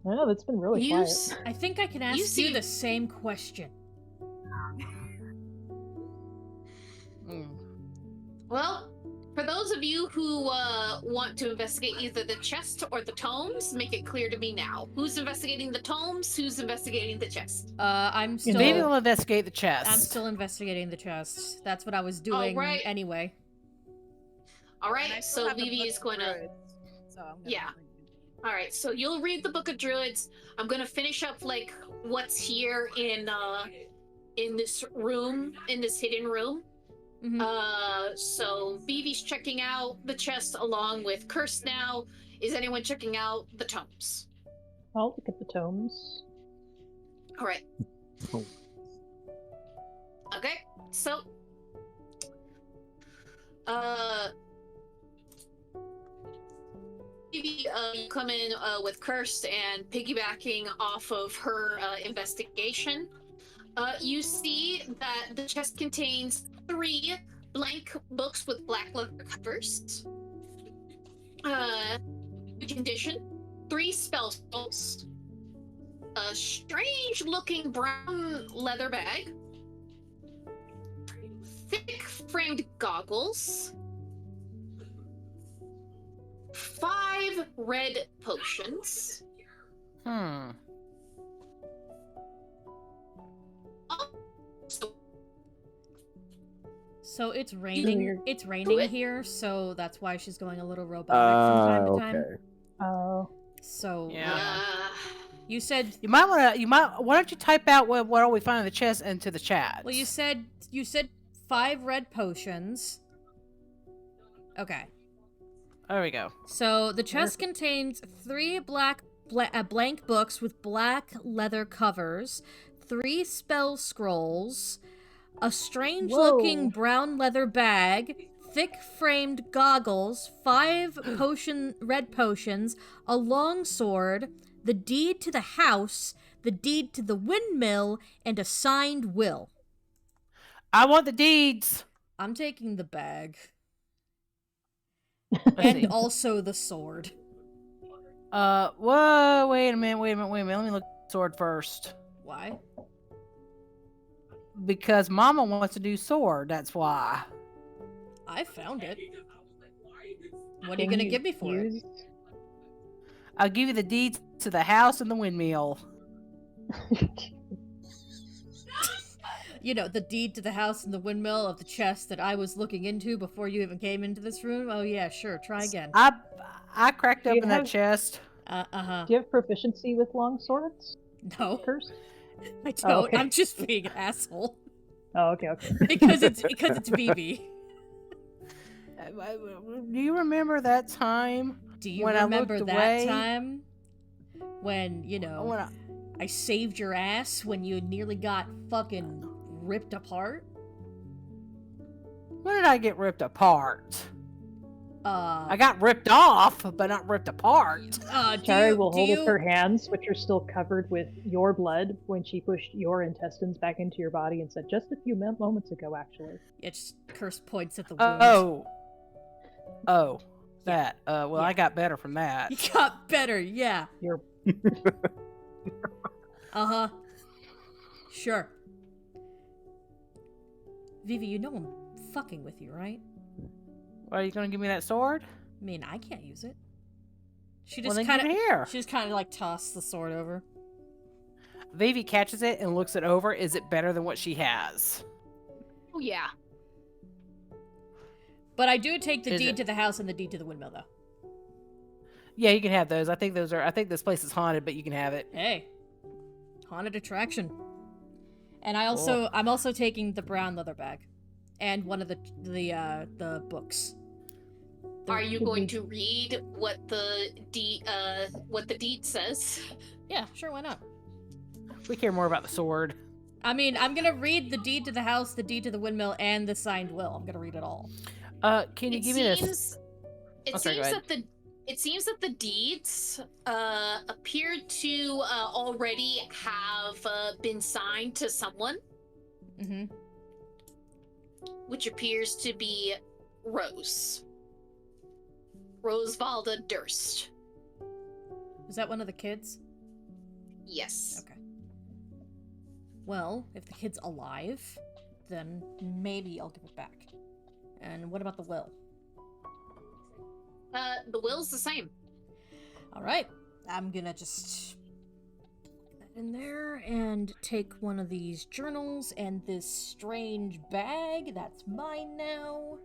I know, that's been really quiet. I think I can ask you see- the same question. Well, for those of you who want to investigate either the chest or the tomes, make it clear to me now. Who's investigating the tomes? Who's investigating the chest? I'm still Vivi will investigate the chest. I'm still investigating the chest. That's what I was doing right. anyway. All And I right, still so have the Vivi book is of going to. druids, so I'm gonna Yeah. bring it. All right, so you'll read the Book of Druids. I'm gonna finish up like what's here in this room, in this hidden room. Mhm. So Vivi's checking out the chest along with Curse now. Is anyone checking out the tomes? I'll look at the tomes. All right. Okay, so Vivi, you come in with Cursed and piggybacking off of her investigation. You see that the chest contains 3 blank books with black leather covers. Condition, 3 spell scrolls, a strange-looking brown leather bag, thick framed goggles, 5 red potions. So it's raining. Weird. It's raining here, so that's why she's going a little robotic from time to time. Okay. Oh. So Yeah. you said Why don't you type out what all we find in the chest into the chat? well. You said 5 red potions. Okay. There we go. So the chest contains 3 black blank books with black leather covers, 3 spell scrolls, a strange-looking Whoa. brown leather bag, thick-framed goggles, 5 red potions, a long sword, the deed to the house, the deed to the windmill, and a signed will. I want the deeds. I'm taking the bag. Let's And see. also the sword. Whoa, wait a minute. Let me look at the sword first. Why? Because Mama wants a new sword, that's why. I found it. What are you Can gonna give me for it? use- I'll give you the deeds to the house and the windmill. You know, the deed to the house and the windmill of the chest that I was looking into before you even came into this room? Oh yeah, sure, try again. I cracked Do you open that have- chest. Uh-huh. Do you have proficiency with long swords? No, Curse? I don't. Oh, okay. I'm just being an asshole. Oh, okay. because it's BB. Do you remember that time Do you when remember I looked that away? time when, you know, When I saved your ass when you nearly got fucking ripped apart? when did I get ripped apart? I I got ripped off, but not ripped apart. Shari will hold up her hands, which are still covered with your blood, when she pushed your intestines back into your body and said, just a few moments ago, actually. Yeah, just curse points at the wound. Oh, that. Well, Yeah. I got better from that. You got better, yeah. You're Uh-huh. Sure. Vivi, you know I'm fucking with you, right? Are you gonna give me that sword? I mean, I can't use it. She Well, just then kind give of it here. She just kind of like tossed the sword over. Vivi catches it and looks it over. Is it better than what she has? Oh yeah. But I do take the Is deed it- to the house and the deed to the windmill, though. Yeah, you can have those. I think this place is haunted, but you can have it. Hey, haunted attraction. And I'm also taking the brown leather bag, and one of the books. Are you Should going we- to read what the deed says? Yeah, sure, why not? We care more about the sword. I mean, I'm gonna read the deed to the house, the deed to the windmill, and the signed will. I'm gonna read it all. Can you It give me this? seems Sorry, go ahead. it seems that the deeds appear to already have been signed to someone, Mm-hmm. which appears to be Rose. Rosevalda Durst. Is that one of the kids? Yes. Okay. Well, if the kid's alive, then maybe I'll give it back. And what about the will? The will's the same. Alright, I'm gonna just put that in there and take one of these journals and this strange bag. That's mine now.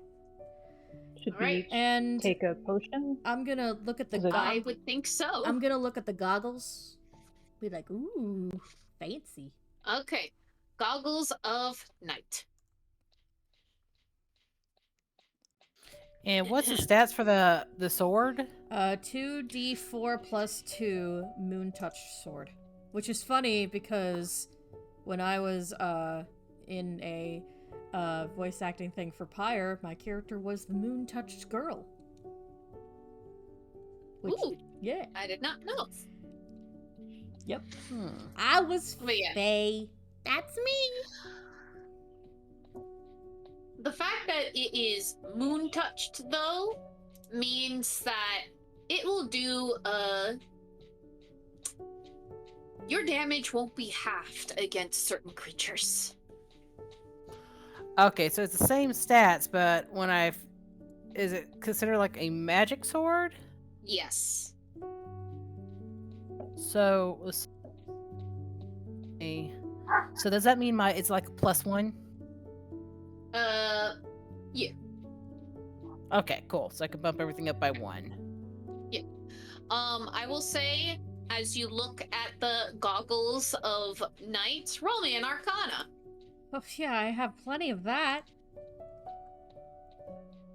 should Alright. we And take a potion? I'm gonna look at the Is it- I would think so. I'm gonna look at the goggles. Be like, ooh, fancy. Okay. Goggles of Night. And what's the stats for the sword? 2d4 plus 2 moon touch sword. Which is funny because when I was in a voice acting thing for Pyre, my character was the moon touched girl. Which, Ooh. yeah. I did not know. Yep. Hmm. I was But yeah. Faye. That's me. The fact that it is moon touched though means that it will do your damage won't be halved against certain creatures. Okay, so it's the same stats, but is it considered like a magic sword? Yes. So let's see. So does that mean it's like a +1? Yeah. Okay, cool. So I can bump everything up by 1. I will say, as you look at the goggles of Night, roll me an Arcana. Oh, yeah, I have plenty of that.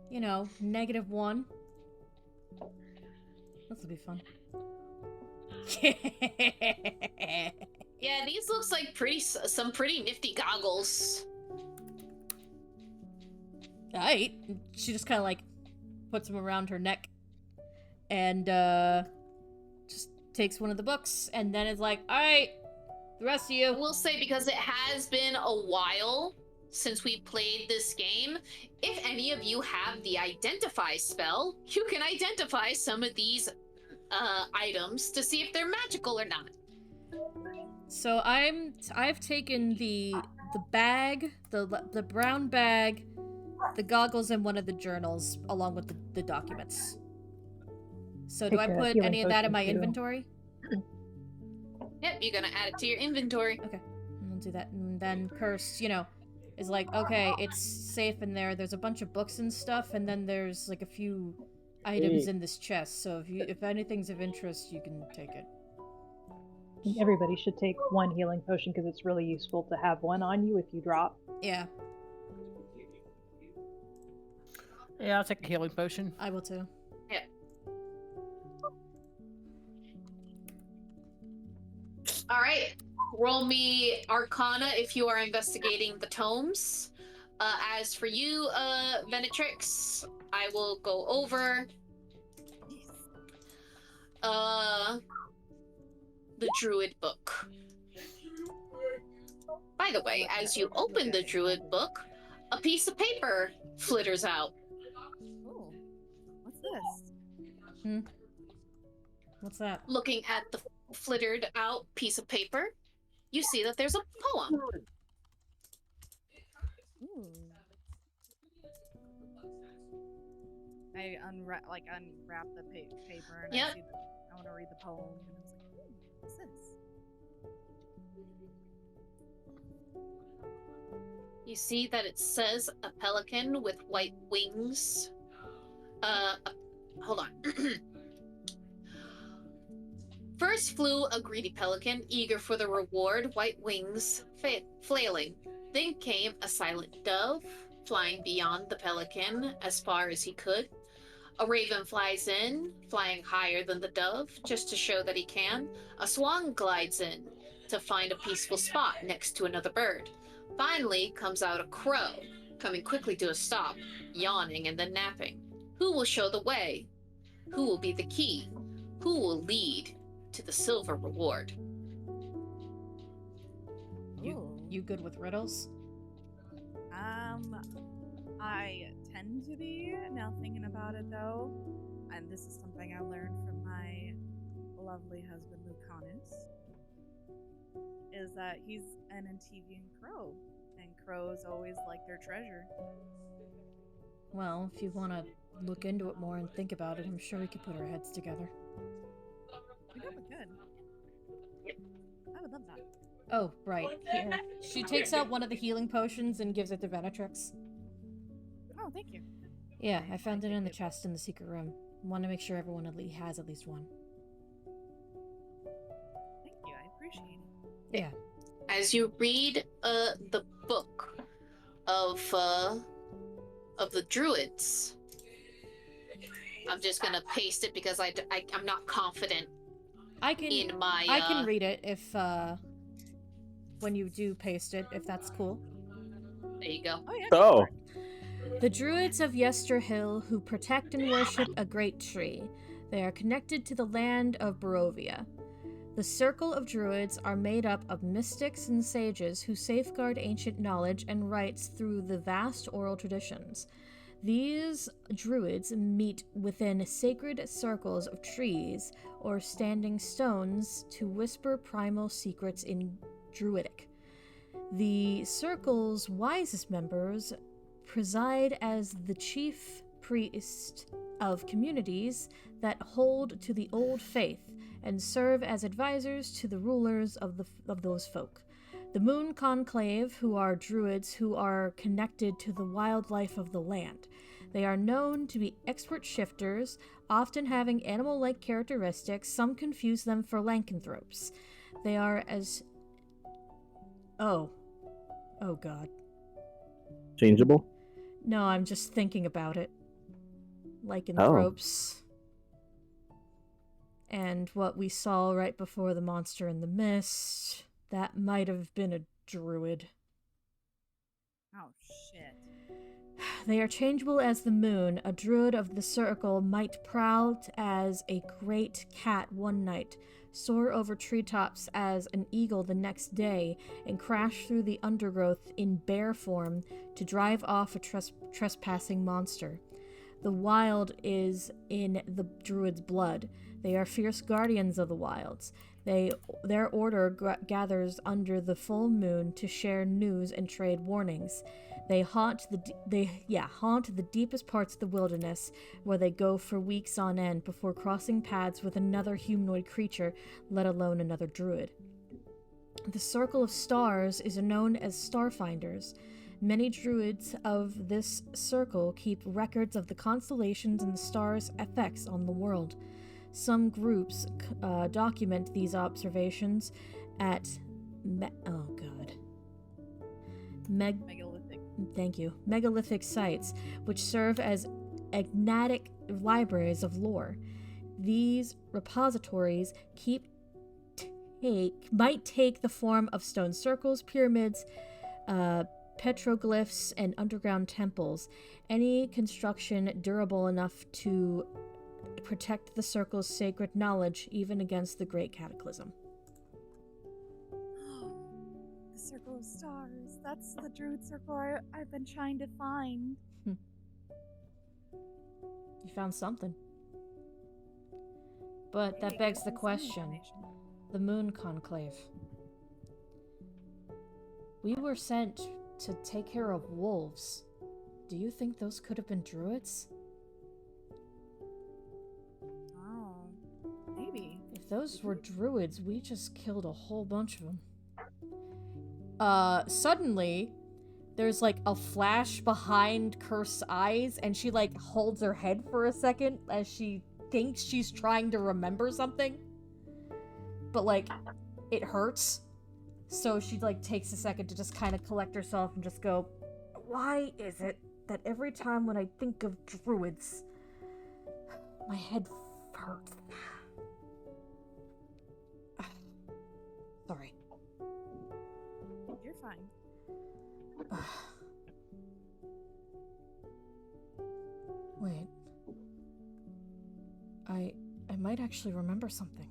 You know, -1. This will be fun. Yeah, these looks like some pretty nifty goggles. Alright. She just kind of like puts them around her neck and just takes one of the books and then is like, alright, the rest of I you. will say, because it has been a while since we played this game, if any of you have the identify spell, you can identify some of these items to see if they're magical or not. So I've taken the bag, the brown bag, the goggles, and one of the journals along with the documents. So do I Take a put healing any of that in potion, my too. inventory? Yep, you're gonna add it to your inventory. Okay, I'll do that. And then Curse, is like, okay, it's safe in there. There's a bunch of books and stuff, and then there's like a few items in this chest. So if anything's of interest, you can take it. I think everybody should take one healing potion because it's really useful to have one on you if you drop. Yeah, Yeah, I'll take a healing potion. I will too. Yep. All right. Roll me Arcana if you are investigating the tomes. As for you, Venetrix, I will go over the Druid book. By the way, as you open the Druid book, a piece of paper flitters out. Oh, what's this? What's that? Looking at the flittered out piece of paper, you see that there's a poem. Ooh. I unwrap the paper and Yep. I see I want to read the poem and I was like, what's this? You see that it says a pelican with white wings. Hold on. First flew a greedy pelican, eager for the reward, white wings flailing. Then came a silent dove, flying beyond the pelican as far as he could. A raven flies in, flying higher than the dove, just to show that he can. A swan glides in to find a peaceful spot next to another bird. Finally comes out a crow, coming quickly to a stop, yawning and then napping. Who will show the way? Who will be the key? Who will lead to the silver reward? You good with riddles? I tend to be, now thinking about it though, and this is something I learned from my lovely husband Lucanus, is that he's an Antivian crow, and crows always like their treasure. Well, if you want to look into it more and think about it, I'm sure we could put our heads together. We could. I would love that. Oh, right. Here. She takes out one of the healing potions and gives it to Venetrix. Oh, thank you. Yeah, I found it in the chest in the secret room. Want to make sure everyone has at least one. Thank you, I appreciate it. Yeah. As you read the book of the druids, I'm just gonna paste it because I'm not confident I can in my. I can read it if when you do paste it, if that's cool. There you go. Oh yeah. Oh, The druids of Yesterhill who protect and worship a great tree. They are connected to the land of Barovia. The circle of druids are made up of mystics and sages who safeguard ancient knowledge and rites through the vast oral traditions. These druids meet within sacred circles of trees or standing stones to whisper primal secrets in Druidic. The circle's wisest members preside as the chief priest of communities that hold to the old faith and serve as advisors to the rulers of those folk. The Moon Conclave, who are druids who are connected to the wildlife of the land. They are known to be expert shifters, often having animal-like characteristics. Some confuse them for lycanthropes. They are as... Oh god. changeable. No, I'm just thinking about it. Lycanthropes. And what we saw right before the monster in the mist, that might have been a druid. Oh shit. They are changeable as the moon. A druid of the circle might prowl as a great cat one night, soar over treetops as an eagle the next day, and crash through the undergrowth in bear form to drive off a trespassing monster. The wild is in the druid's blood. They are fierce guardians of the wilds. Their order gathers under the full moon to share news and trade warnings. They haunt the deepest parts of the wilderness, where they go for weeks on end before crossing paths with another humanoid creature, let alone another druid. The Circle of Stars is known as Starfinders. Many druids of this circle keep records of the constellations and the stars' effects on the world. Some groups document these observations at megalithic sites, which serve as enigmatic libraries of lore. These repositories might take the form of stone circles, pyramids, petroglyphs, and underground temples. Any construction durable enough to protect the circle's sacred knowledge, even against the great cataclysm. The Circle of Stars. That's the druid circle I've been trying to find. You found something. But that begs the question. The Moon Conclave. We were sent to take care of wolves. Do you think those could have been druids? Oh, maybe. If those were druids, we just killed a whole bunch of them. Suddenly, there's like a flash behind Curse's eyes, and she like holds her head for a second as she thinks she's trying to remember something. But like, it hurts. So she like takes a second to just kind of collect herself and just go, why is it that every time when I think of druids, my head hurts? Sorry. You're fine. Wait. I might actually remember something.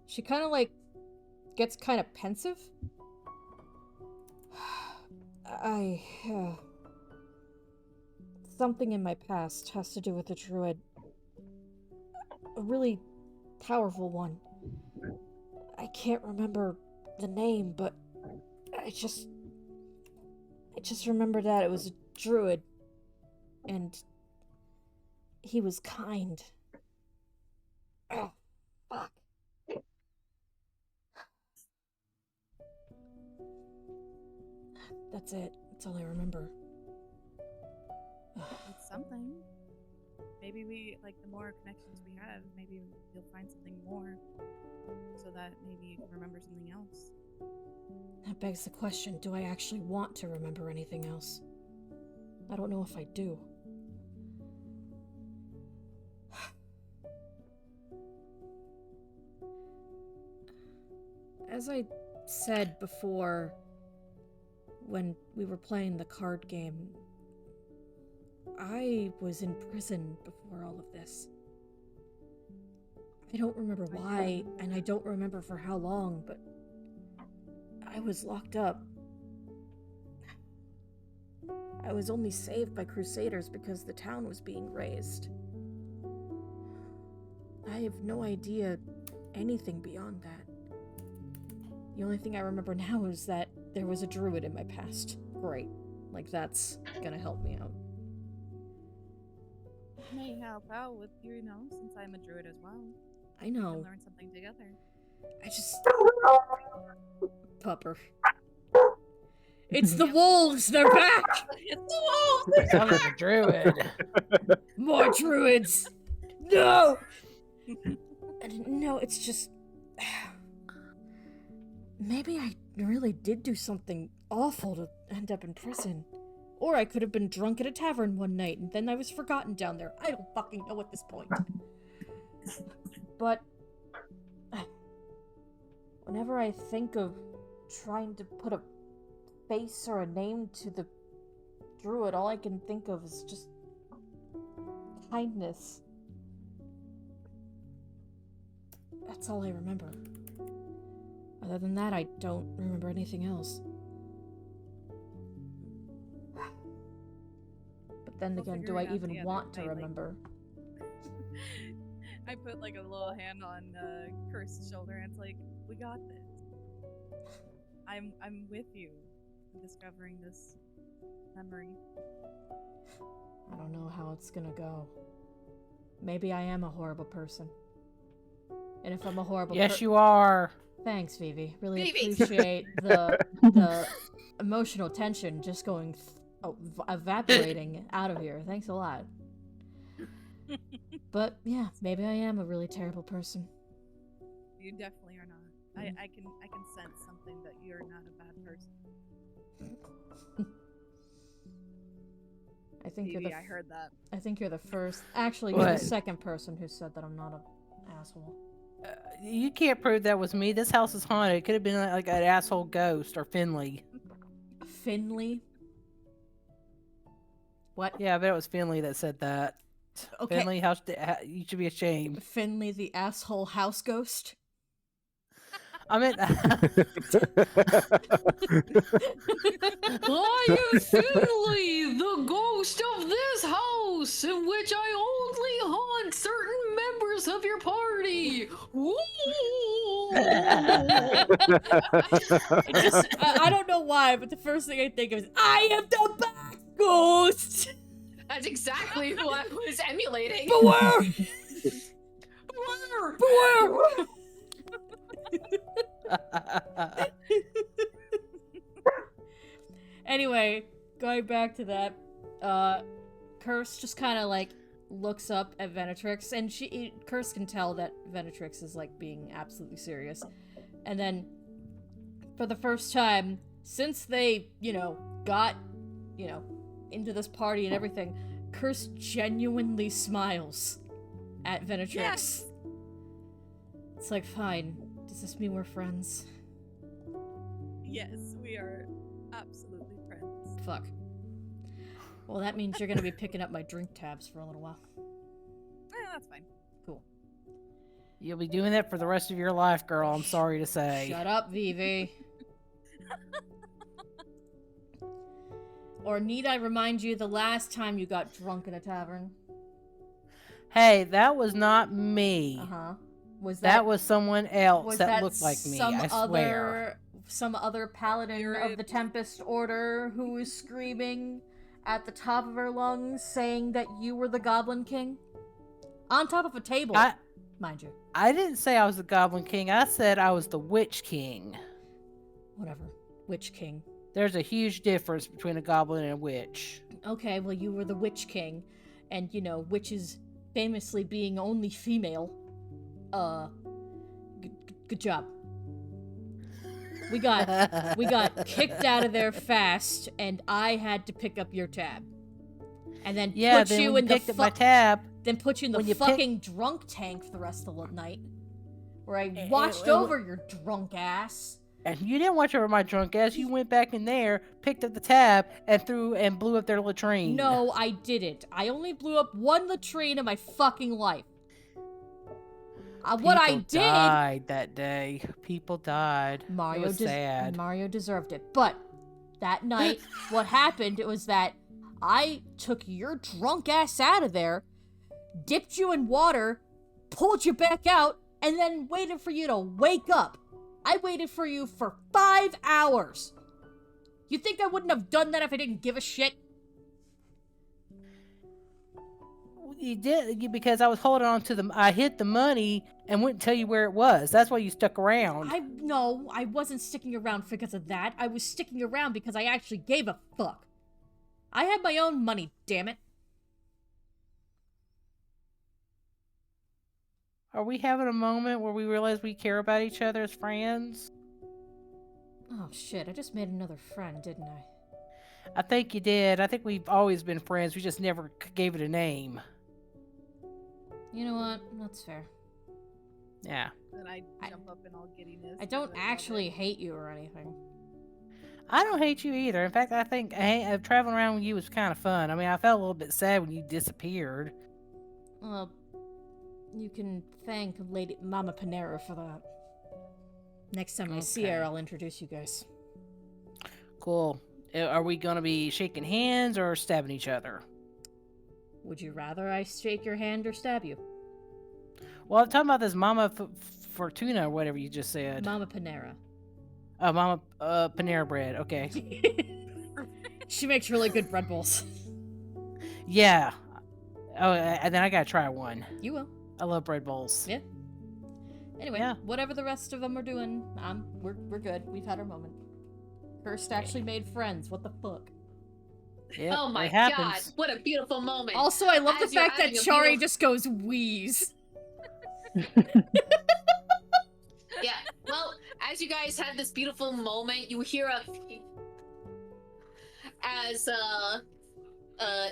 She kind of like gets kind of pensive. Something in my past has to do with a druid. A really powerful one. I can't remember the name, but I just remember that it was a druid. And he was kind. Oh, fuck. That's it. That's all I remember. It's something. Maybe the more connections we have, maybe you'll find something more. So that maybe you can remember something else. That begs the question, do I actually want to remember anything else? I don't know if I do. As I said before, when we were playing the card game, I was in prison before all of this. I don't remember why, and I don't remember for how long, but I was locked up. I was only saved by Crusaders because the town was being razed. I have no idea anything beyond that. The only thing I remember now is that there was a druid in my past. Great. Like, that's gonna help me out. May help out with, since I'm a druid as well. I know. We can learn something together. I just... Pupper. It's the wolves! They're back! It's the wolves! Sounds like a druid. More druids! No! No, it's just... Maybe I really did do something awful to end up in prison. Or I could have been drunk at a tavern one night and then I was forgotten down there. I don't fucking know at this point. But whenever I think of trying to put a face or a name to the druid, all I can think of is just kindness. That's all I remember. Other than that, I don't remember anything else. But then We'll again, figure do I it out even together. want to I, like- remember? I put like a little hand on Kurt's shoulder, and it's like, we got this. I'm with you in discovering this memory. I don't know how it's gonna go. Maybe I am a horrible person. And if I'm a horrible Yes, you are. Thanks, Vivi. Really Vivi. appreciate the emotional tension just going evaporating out of here. Thanks a lot. But yeah, maybe I am a really terrible person. You definitely are not. I can sense something that you're not a bad person. I think Phoebe, you're the I heard that. I think you're the first. Actually, you're What? the second person who said that I'm not an asshole. You can't prove that was me. This house is haunted. It could have been like an asshole ghost or Finley. Finley. What? Yeah, I bet it was Finley that said that. Okay. Finley, you should be ashamed. Finley, the asshole house ghost. I mean, I am Finley, the ghost of this house, in which I only haunt certain members of your party. Ooh. I don't know why, but the first thing I think of is, I am the back ghost! That's exactly who I was emulating. Beware! Beware! Anyway, going back to that, Curse just kind of like looks up at Venatrix, and Curse can tell that Venatrix is like being absolutely serious. And then, for the first time since they, got, into this party and everything, Curse genuinely smiles at Venatrix. Yes! It's like, fine. Does this mean we're friends? Yes, we are absolutely friends. Fuck. Well, that means you're gonna be picking up my drink tabs for a little while. That's fine. Cool. You'll be doing that for the rest of your life, girl. I'm sorry to say. Shut up, Vivi. Or need I remind you the last time you got drunk in a tavern? Hey, that was not me. Uh-huh. Was That was someone else was that looked like me, I swear. Some other paladin of the Tempest Order who was screaming at the top of her lungs saying that you were the Goblin King? On top of a table, mind you. I didn't say I was the Goblin King. I said I was the Witch King. Whatever. Witch King. There's a huge difference between a goblin and a witch. Okay, well, you were the Witch King. And, witches famously being only female. Good job. We got kicked out of there fast, and I had to pick up your tab. And then put you in the my tab. Then put you in the when you fucking drunk tank for the rest of the night. Where I watched over your drunk ass. And you didn't watch over my drunk ass. You went back in there, picked up the tab, and blew up their latrine. No, I didn't. I only blew up one latrine in my fucking life. What I did. People died that day. People died. It was sad. Mario deserved it. But that night, what happened was that I took your drunk ass out of there, dipped you in water, pulled you back out, and then waited for you to wake up. I waited for you for 5 hours. You think I wouldn't have done that if I didn't give a shit? You did, because I was holding on to I hid the money and wouldn't tell you where it was. That's why you stuck around. No, I wasn't sticking around because of that. I was sticking around because I actually gave a fuck. I had my own money, damn it. Are we having a moment where we realize we care about each other as friends? Oh shit, I just made another friend, didn't I? I think you did. I think we've always been friends. We just never gave it a name. You know what? That's fair. Yeah. Then I jump up in all giddiness. I don't 'cause love actually it. hate you or anything. I don't hate you either. In fact, I think traveling around with you was kind of fun. I mean, I felt a little bit sad when you disappeared. Well, you can thank Lady Mama Panera for that. Next time I see her, Okay. I'll introduce you guys. Cool. Are we going to be shaking hands or stabbing each other? Would you rather I shake your hand or stab you? Well, I'm talking about this Mama Fortuna or whatever you just said. Mama Panera. Mama Panera bread. Okay. She makes really good bread bowls. Yeah. Oh, and then I got to try one. You will. I love bread bowls. Yeah. Anyway, Yeah. whatever the rest of them are doing, we're good. We've had our moment. Cursed actually made friends. What the fuck? Yep, Oh my it god, happens. what a beautiful moment. Also, I love As the you're fact that having a Chari beautiful- just goes wheeze. Yeah. Well, as you guys had this beautiful moment, you hear as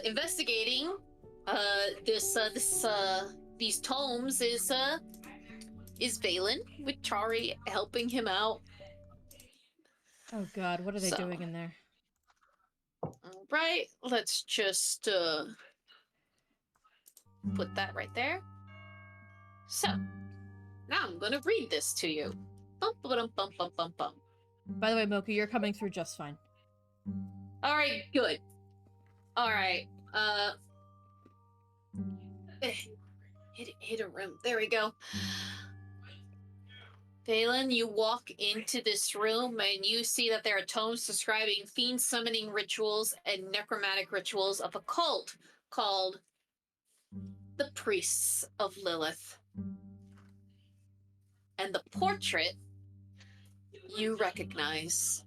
investigating these tomes is Valen with Chari helping him out. Oh god, what are they So- doing in there? Right. Let's just put that right there. So now I'm gonna read this to you. Bum, bum, bum, bum, bum, bum. By the way, Mocha, you're coming through just fine. All right, good. All right. Hit a room. There we go. Valen, you walk into this room and you see that there are tomes describing fiend summoning rituals and necromantic rituals of a cult called the Priests of Lilith. And the portrait you recognize.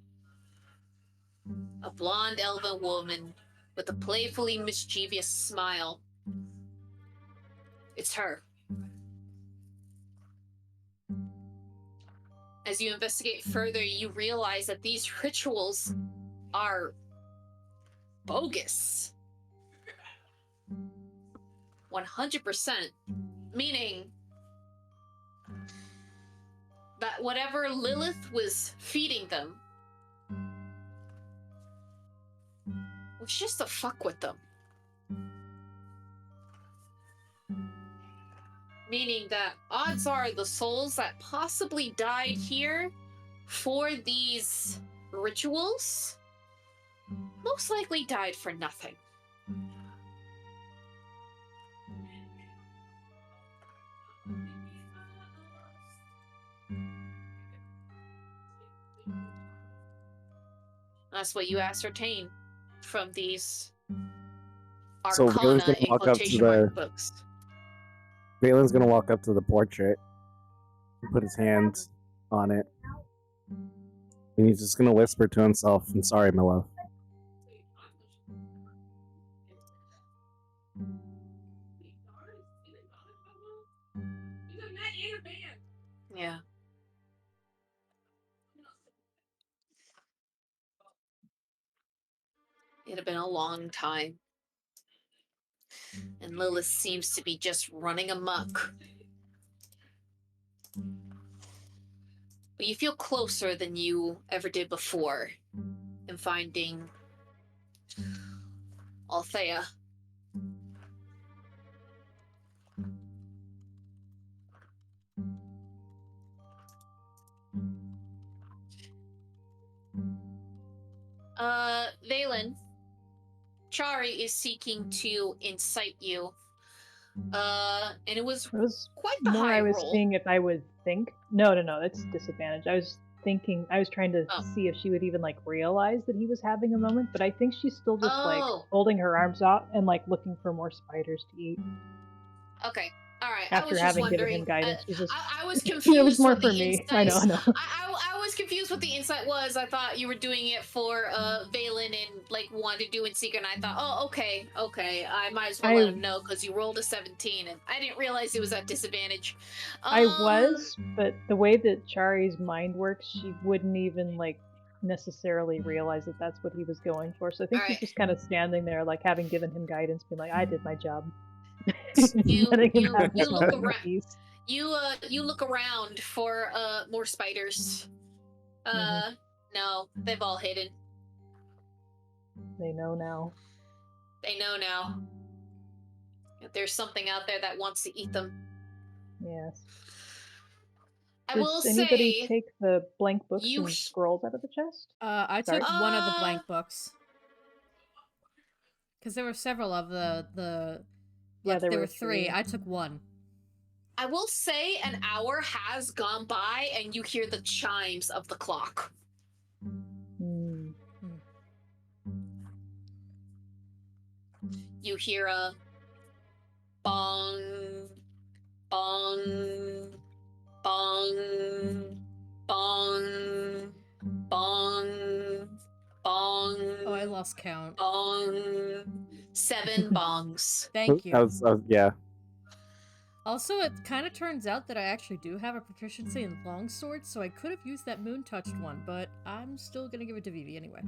A blonde elven woman with a playfully mischievous smile. It's her. As you investigate further, you realize that these rituals are bogus. 100%. Meaning that whatever Lilith was feeding them was just to fuck with them. Meaning that odds are the souls that possibly died here for these rituals most likely died for nothing. That's what you ascertain from these So Valen's arcana gonna in walk up to quotation mark the- books. Valen's gonna walk up to the portrait and put his hands on it. And he's just gonna whisper to himself, "I'm sorry, my love." Yeah. It had been a long time. And Lilith seems to be just running amok. But you feel closer than you ever did before in finding Althea. Valen, Chari is seeking to incite you. And it was It was quite the more high I was roll. seeing if I would think. No, that's disadvantage. I was thinking, I was trying to Oh. see if she would even like realize that he was having a moment, but I think she's still just like Oh. holding her arms out and like looking for more spiders to eat. Okay, all right. After I was having just given wondering. him guidance, she's just I was confused. it was more what the for me. insight- I know. I was confused what the insight was. I thought you were doing it for Valen and like wanted to do in secret. And I thought, oh, okay. I might as well let him know because you rolled a 17, and I didn't realize it was at disadvantage. I was, but the way that Chari's mind works, she wouldn't even like necessarily realize that that's what he was going for. So I think he's Alright. just kind of standing there, like having given him guidance, being like, "I did my job." You- Letting him you- have you that look moment of around- peace. You look around for more spiders. No, they've all hidden. They know now. They know now. There's something out there that wants to eat them. Yes. I Does will anybody say, take the blank books you and sh- scrolls out of the chest? I Sorry? took one of the blank books. Because there were several of the Yeah, there were three. I took one. I will say an hour has gone by and you hear the chimes of the clock. Hmm. You hear a bong, bong, bong, bong, bong, bong. Oh, I lost count. Bong. 7 bongs. Thank you. That was yeah. Also, it kind of turns out that I actually do have a proficiency in longsword, so I could have used that moon-touched one, but I'm still gonna give it to Vivi anyway.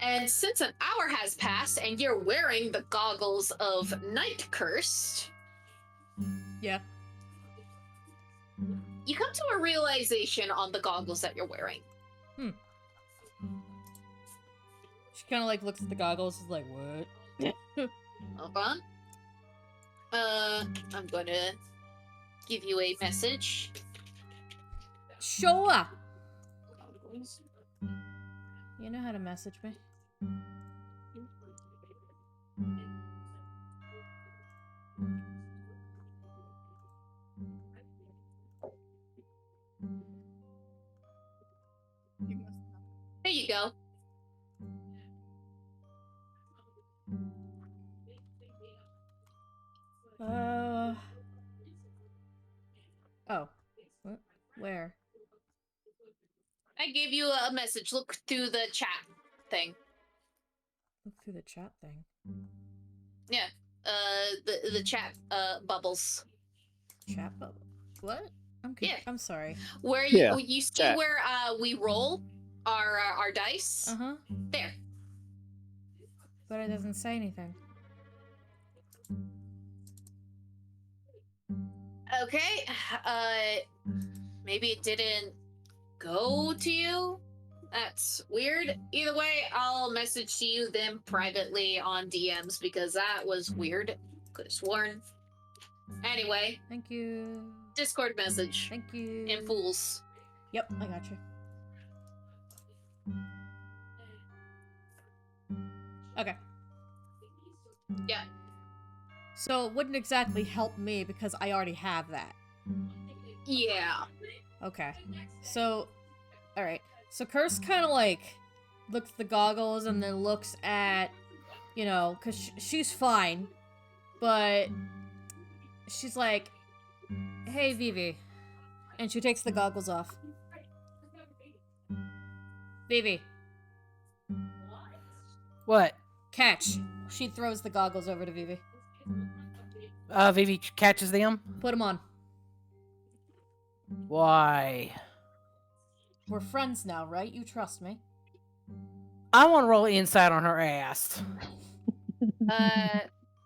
And since an hour has passed and you're wearing the goggles of Night Cursed, Yeah. you come to a realization on the goggles that you're wearing. She kind of like looks at the goggles, is like, what? Hold on. I'm gonna give you a message. Sure. You know how to message me. You must know. There you go. Oh. What? Where? I gave you a message. Look through the chat thing. Look through the chat thing. Yeah. The chat bubbles. Chat bubble. What? Yeah. I'm sorry. Where you Yeah, you see chat. where we roll our dice. Uh-huh. There. But it doesn't say anything. Okay. Maybe it didn't go to you. That's weird. Either way, I'll message to you them privately on DMs because that was weird. Could have sworn. Anyway, Thank you. Discord message. Thank you. And fools. Yep, I got you. Okay. Yeah. So it wouldn't exactly help me because I already have that. Yeah. Okay. So, alright. So Curse kind of like looks at the goggles and then looks at, you know, because she's fine. But she's like, hey, Vivi. And she takes the goggles off. Vivi, What? catch. She throws the goggles over to Vivi. Vivi catches them? Put them on. Why? We're friends now, right? You trust me. I want to roll insight on her ass.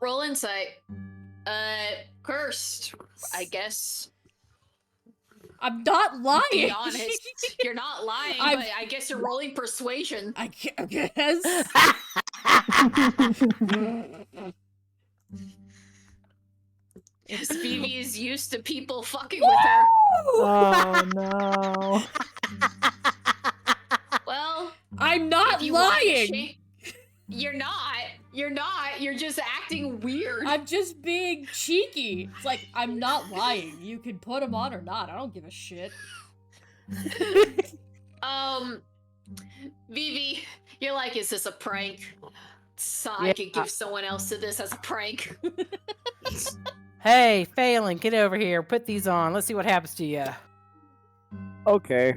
Roll insight. Cursed, I guess. I'm not lying. To be honest, you're not lying, I'm- but I guess you're rolling persuasion. I guess. Yes, Phoebe is used to people fucking with her. Oh no. Well, I'm not if you want to lying. you're not. You're not. You're just acting weird. I'm just being cheeky. It's like, I'm not lying. You can put them on or not. I don't give a shit. Vivi, you're like, is this a prank? So I Yeah. could give someone else to this as a prank. Hey, Phelan, get over here. Put these on. Let's see what happens to you. Okay.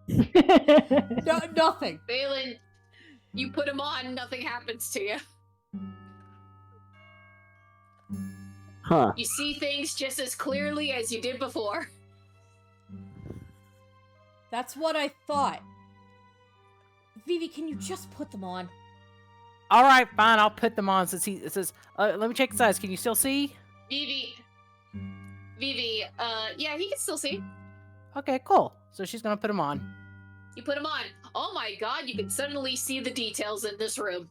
No, nothing. Balin, you put them on, nothing happens to you. Huh. You see things just as clearly as you did before. That's what I thought. Vivi, can you just put them on? All right, fine. I'll put them on. Since it says, let me check the size. Can you still see? Vivi, yeah, he can still see. Okay, cool. So she's gonna put them on. You put him on. Oh my god, you can suddenly see the details in this room.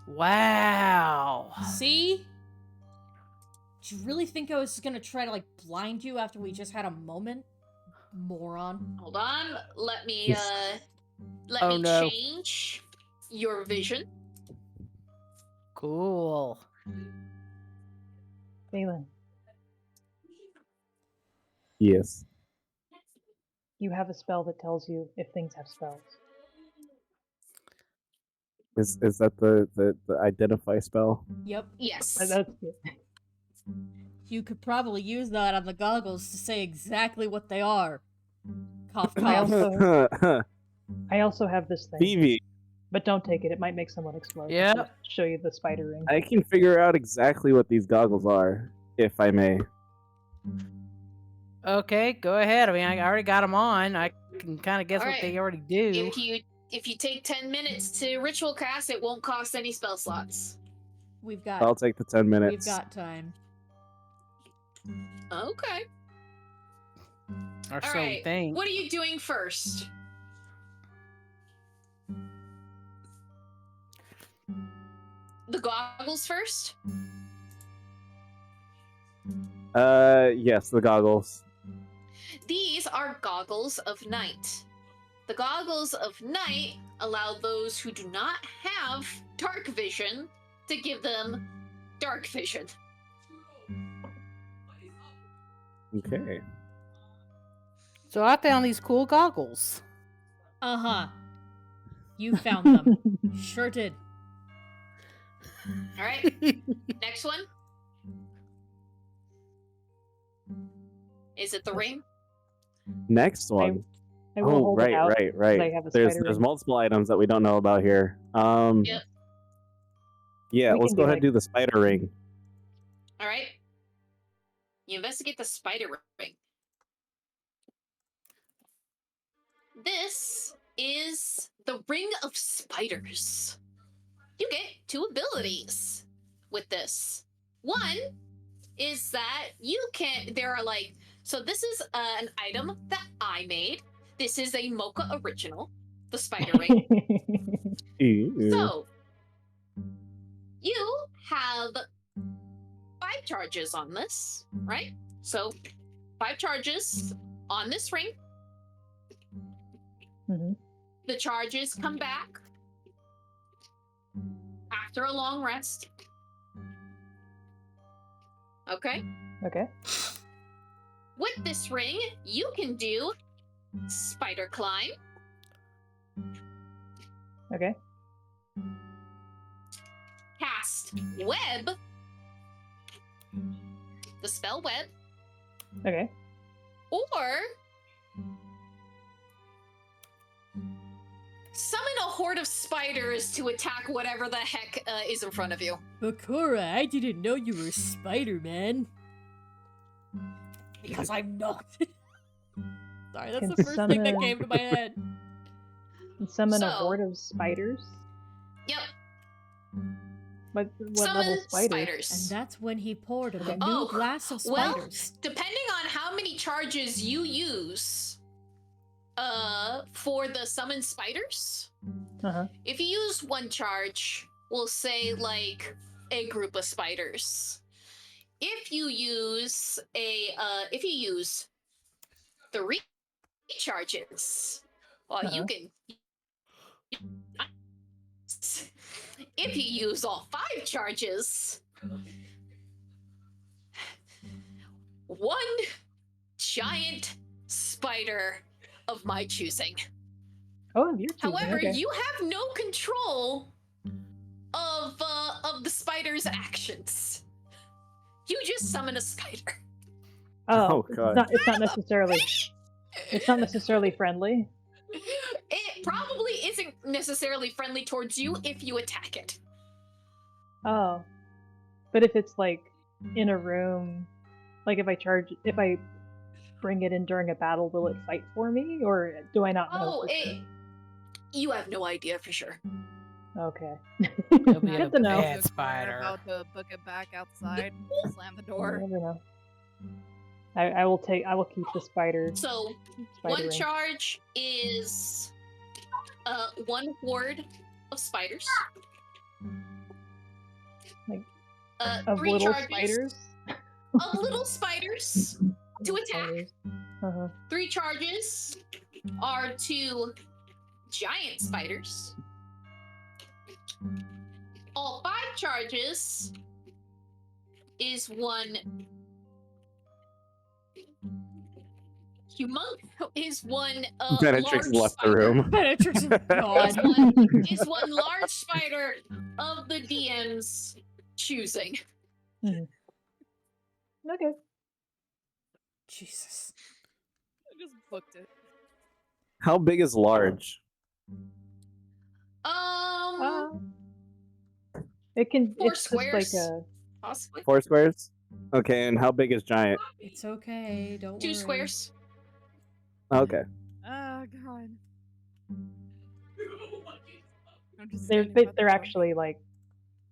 Wow. See? Do you really think I was gonna try to, like, blind you after we just had a moment? Moron. Hold on, let me Yes. Oh, no. change your vision. Cool. Balin, Yes. you have a spell that tells you if things have spells. Is that the identify spell? Yep. Yes. That's it. You could probably use that on the goggles to say exactly what they are. Cough, I cough. I also have this thing, Phoebe, but don't take it. It might make someone explode. Yeah. I'll show you the spider ring. I can figure out exactly what these goggles are, if I may. Okay, go ahead. I mean, I already got them on. I can kind of guess what Alright. they already do. If you take 10 minutes to ritual cast, it won't cost any spell slots. We've got I'll take the 10 minutes. we've got time. Okay. Or so we Alright. think. What are you doing first? The goggles first? Yes, the goggles. These are goggles of night. The goggles of night allow those who do not have dark vision to give them dark vision. Okay. So I found these cool goggles. Uh-huh. You found them. Sure did. All right. Next one. Is it the ring? Next one. I will Oh, hold right, it out. right. I have a There's spider ring. multiple items that we don't know about here. Yep. Yeah, We let's can go do ahead and do the spider ring. All right. You investigate the spider ring. This is the Ring of Spiders. You get 2 abilities with this. One is that so this is an item that I made. This is a Mocha original, the spider ring. Ooh. So, you have 5 charges on this, right? So, 5 charges on this ring. Mhm. The charges come back after a long rest. Okay? Okay. With this ring, you can do spider climb, Okay. cast web, the spell web, Okay. or summon a horde of spiders to attack whatever the heck is in front of you. Bakura, I didn't know you were Spider-Man. Because I'm not. Sorry, that's Can the first thing that summon- came to my head. And summon a So- horde of spiders. Yep. What Summon level spiders? spiders. And that's when he poured a Okay. new Oh, glass of well, spiders. Depending on how many charges you use for the summon spiders, Uh-huh. if you use 1 charge, we'll say like a group of spiders. If you use 3 charges, well, you Uh-huh. can. If you use all 5 charges, 1 giant spider of my choosing. Oh, you're choosing. However, Okay. you have no control of the spider's actions. You just summon a spider. Oh, God. It's not necessarily. It's not necessarily friendly. It probably isn't necessarily friendly towards you if you attack it. Oh. But if it's like in a room, like if I bring it in during a battle, will it fight for me, or do I not know? Oh, for sure? You have no idea for sure. Okay. It'll be Good a to know. bad We're spider. about to book it back outside, slam the You door. never know. I will keep the spider. So Spider one ring. charge is one horde of spiders. Like, Uh, Of 3 little charges spiders. of little spiders to attack. Uh-huh. 3 charges are to giant spiders. All 5 charges is one Benetrix large left the spider. room. Benetrix is Is gone. is one large spider of the DM's choosing. Okay. Jesus. I just booked it. How big is large? It can. 4 It's just like squares. a. Possibly 4 squares? Okay, and how big is giant? It's okay. Don't 2 worry. squares. Okay. Oh god. I'm just They're standing by the they're door. actually like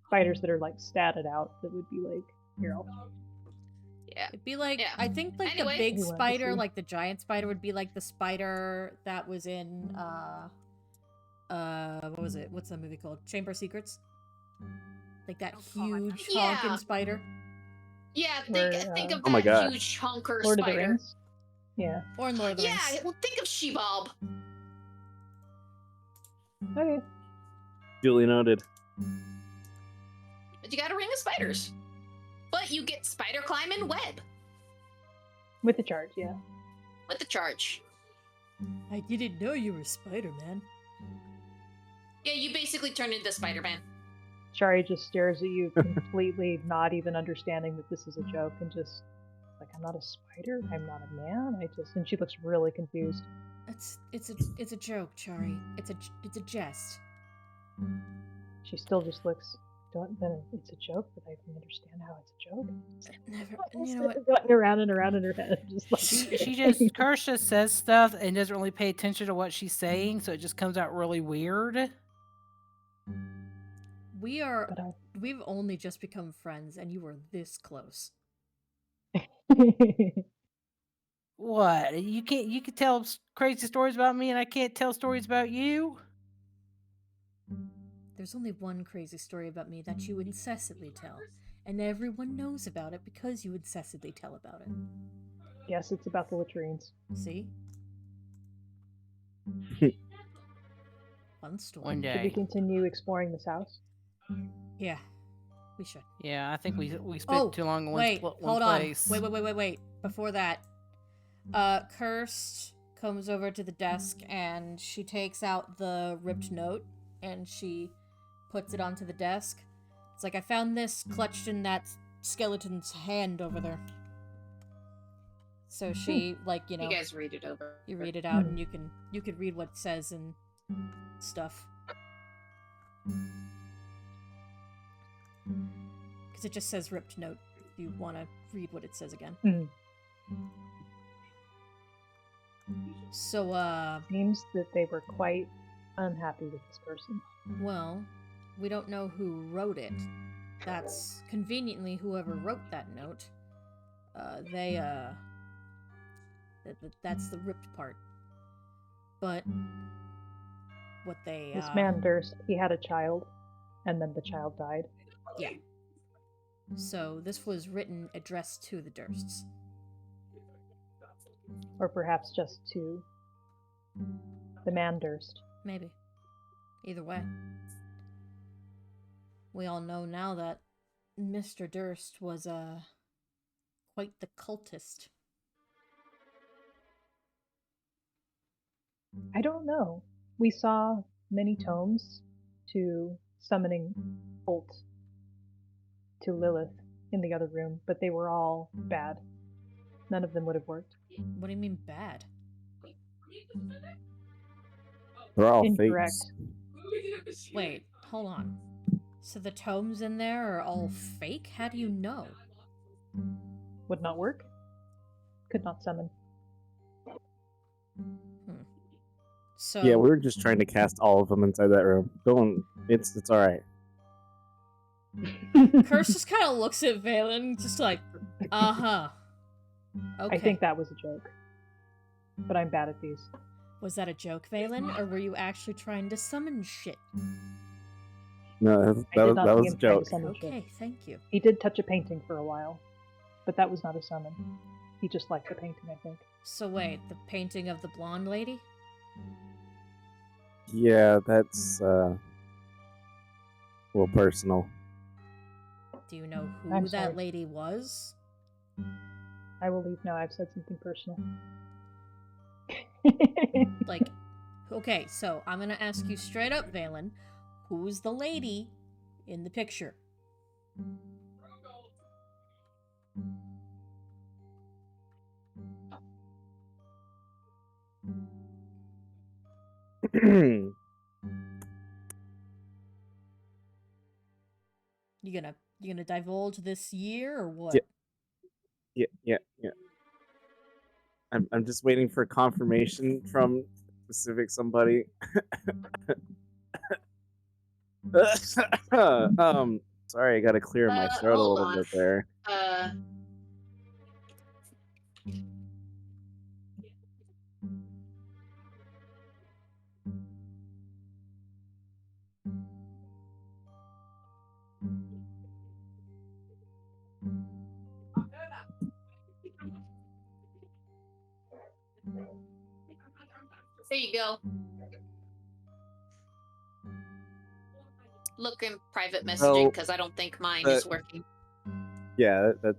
spiders that are like statted out. That would be like here. Yeah. It'd be like Yeah. I think like Anyway. the big You want to spider, see? like the giant spider, would be like the spider that was in what was it? What's that movie called? Chamber of Secrets. Like that Oh, God. huge Yeah. honking spider, Yeah, Or, think of Oh my that God. huge hunker Lord spider. of the Rings. Yeah. or in Lord of the Yeah, Rings. well, think of She-Bob. Okay. Duly noted. But you got a ring of spiders. But you get spider climb and web With the charge. Yeah. with the charge. I didn't know you were Spider-Man. Yeah, you basically turn into Spider-Man. Shari just stares at you, completely not even understanding that this is a joke, and just like, I'm not a spider. I'm not a man. And she looks really confused. It's a joke, Chari. It's a jest. She still just looks. It's a joke, but I don't understand how it's a joke. Never. You know what? Going around and around in her head, just like She just Kirsch just says stuff and doesn't really pay attention to what she's saying, so it just comes out really weird. We've only just become friends, and you were this close. What? You can tell crazy stories about me and I can't tell stories about you? There's only one crazy story about me that you incessantly tell, and everyone knows about it because you incessantly tell about it. Yes, it's about the latrines. See? Fun story. One Should we day. continue exploring this house? Yeah, we should. Yeah, I think we spent Oh, too long in wait, one hold place. on. Wait. Before that, Kirst comes over to the desk and she takes out the ripped note and she puts it onto the desk. It's like, I found this clutched in that skeleton's hand over there. So she, like, you know, You guys read it over. you read it out and you can read what it says and stuff. Because it just says ripped note. If you want to read what it says again. Mm. So, Seems that they were quite unhappy with this person. well, we don't know who wrote it. That's conveniently whoever wrote that note. That's the ripped part. But what they This man Durst, he had a child, and then the child died. Yeah. So this was written addressed to the Dursts. Or perhaps just to the man Durst. Maybe. Either way. We all know now that Mr. Durst was quite the cultist. I don't know. We saw many tomes to summoning Holt to Lilith in the other room, but they were all bad. None of them would have worked. What do you mean bad? They're all Incorrect. fakes. Wait, hold on. So the tomes in there are all fake? How do you know? Would not work. Could not summon. So Yeah, we were just trying to cast all of them inside that room. Don't. It's all right. Curse just kind of looks at Valen, just like, uh-huh. Okay. I think that was a joke. But I'm bad at these. Was that a joke, Valen, or were you actually trying to summon shit? No, that was a joke. Okay, thank you. He did touch a painting for a while, but that was not a summon. He just liked the painting, I think. So wait, the painting of the blonde lady? Yeah, that's a little personal. Do you know who I'm that sorry. lady was? I will leave now. I've said something personal. Like, okay, so I'm gonna ask you straight up, Valen, who's the lady in the picture? You gonna divulge this year or what? Yeah. I'm just waiting for confirmation from specific somebody. Sorry, I gotta clear my throat a hold little on. bit there. There you go. Look in private messaging because I don't think mine is working. Yeah, that.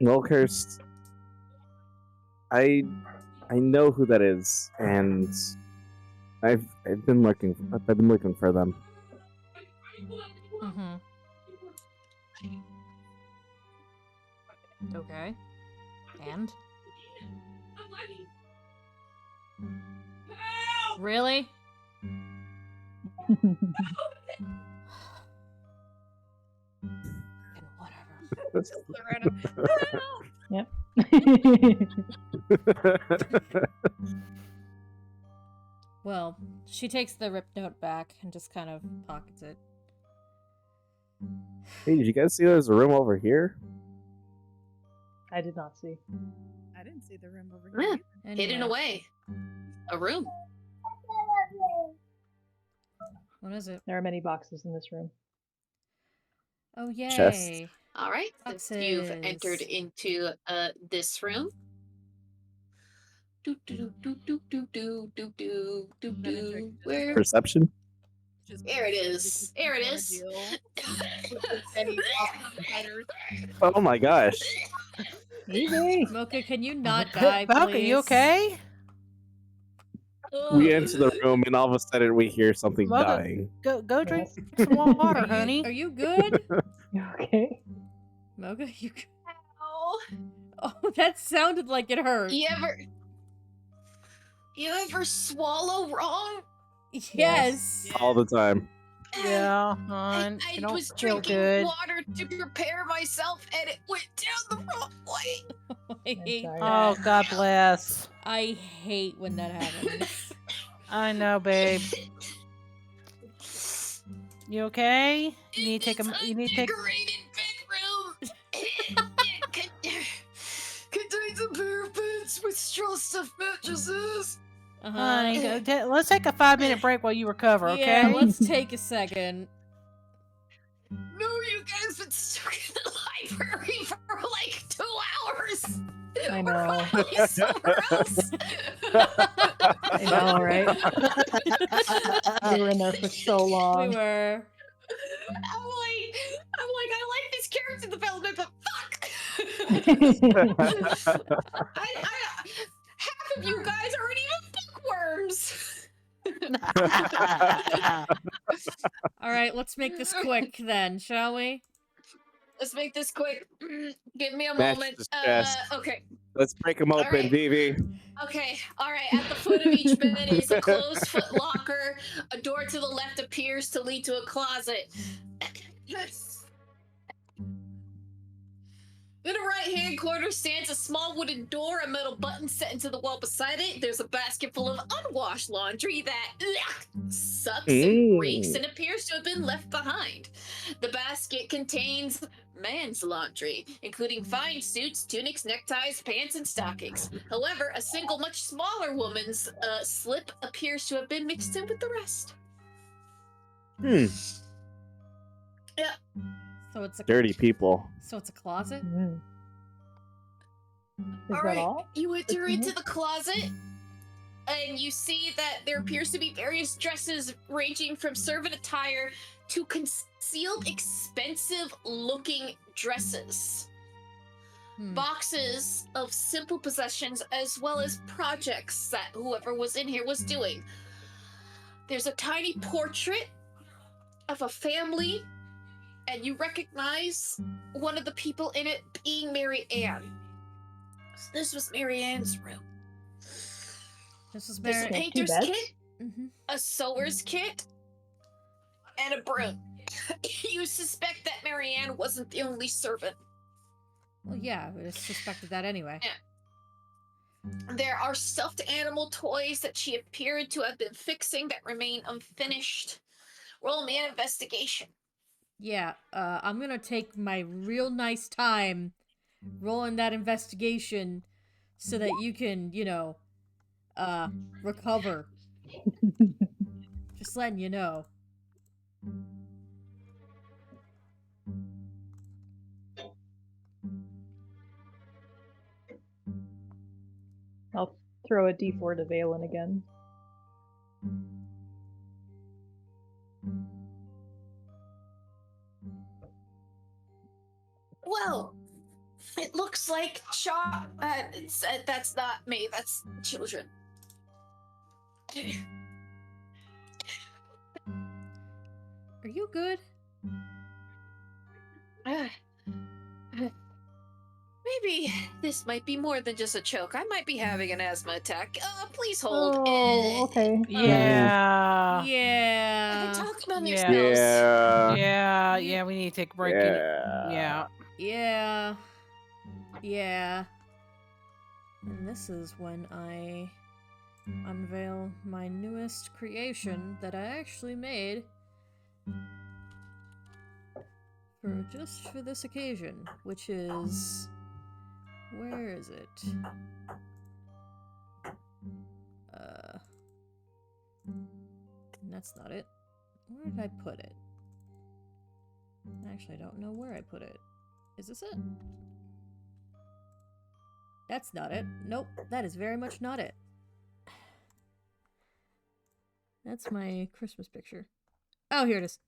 Milkhurst. I know who that is, and I've been looking for them. Mm-hmm. Okay. And? Really? Whatever. Yep. Well, she takes the ripped note back and just kind of pockets it. Hey, did you guys see there's a room over here? I did not see. I didn't see the room over Yeah. here. And Hidden yeah. away. A room. What is it? There are many boxes in this room. Oh, yay. Chest. All right. Since you've entered Boxes. into this room. Where? Perception. Just There it is. There it wanna is. deal with any possible fighters. Oh my gosh. Easy. Mocha, can you not die, please? Mocha, you okay? We enter the room and all of a sudden we hear something Mocha, dying. Go drink Yes. some water, Are honey. you good? You okay? Mocha, you good? Ow. Oh, that sounded like it hurt. You ever swallow wrong? Yes. All the time. Yeah, hon. I You don't was feel drinking good. water to prepare myself and it went down the wrong way. I hate sorry. Oh, that. God bless. I hate when that happens. I know, babe. You okay? You need to take a. You need to take. Decorated bedroom. Contains a pair of beds with straw stuffed mattresses. Honey, let's take a 5-minute break while you recover, okay? Yeah, let's take a second. No, you guys been stuck in the library for like 2 hours. I We're know. probably somewhere else. I know, right? We were in there for so We long. were. I'm like, I like this character development, but fuck. Half of you guys aren't even bookworms. All right, let's make this quick then, shall we? Let's make this quick. Give me a Match moment. the stress. Okay. Let's break them open, Alright. Vivi. Okay, all right. At the foot of each bed is a closed foot locker. A door to the left appears to lead to a closet. In the right-hand corner stands a small wooden door, a metal button set into the wall beside it. There's a basket full of unwashed laundry that sucks and reeks and appears to have been left behind. The basket contains man's laundry, including fine suits, tunics, neckties, pants, and stockings. However, a single, much smaller woman's slip appears to have been mixed in with the rest. Yeah. So it's a Dirty people. So it's a closet. Mm. Is All that right, all? you enter Mhm. into the closet, and you see that there appears to be various dresses ranging from servant attire to concealed, expensive-looking dresses. Boxes of simple possessions as well as projects that whoever was in here was doing. There's a tiny portrait of a family, and you recognize one of the people in it being Mary Ann. So this was Mary Ann's room. This was There's a Mary. painter's beds? kit, Mm-hmm. a sewer's kit, and a broom. You suspect that Mary Ann wasn't the only servant. Well, yeah, I suspected that anyway. There are stuffed animal toys that she appeared to have been fixing that remain unfinished. Roll me an investigation. Yeah, I'm gonna take my real nice time rolling that investigation so that you can, recover. Just letting you know. I'll throw a d4 to Valen again. Well, it looks like that's not me. That's children. Are you good? Maybe this might be more than just a choke. I might be having an asthma attack. Please hold. Oh, okay. Yeah. I Yeah. can talk about your Yeah. spells. Yeah, we need to take a break. Yeah. Yeah. Yeah. And this is when I unveil my newest creation that I actually made just for this occasion, which is... Where is it? That's not it. Where did I put it? Actually, I don't know where I put it. Is this it? That's not it. Nope, that is very much not it. That's my Christmas picture. Oh, here it is.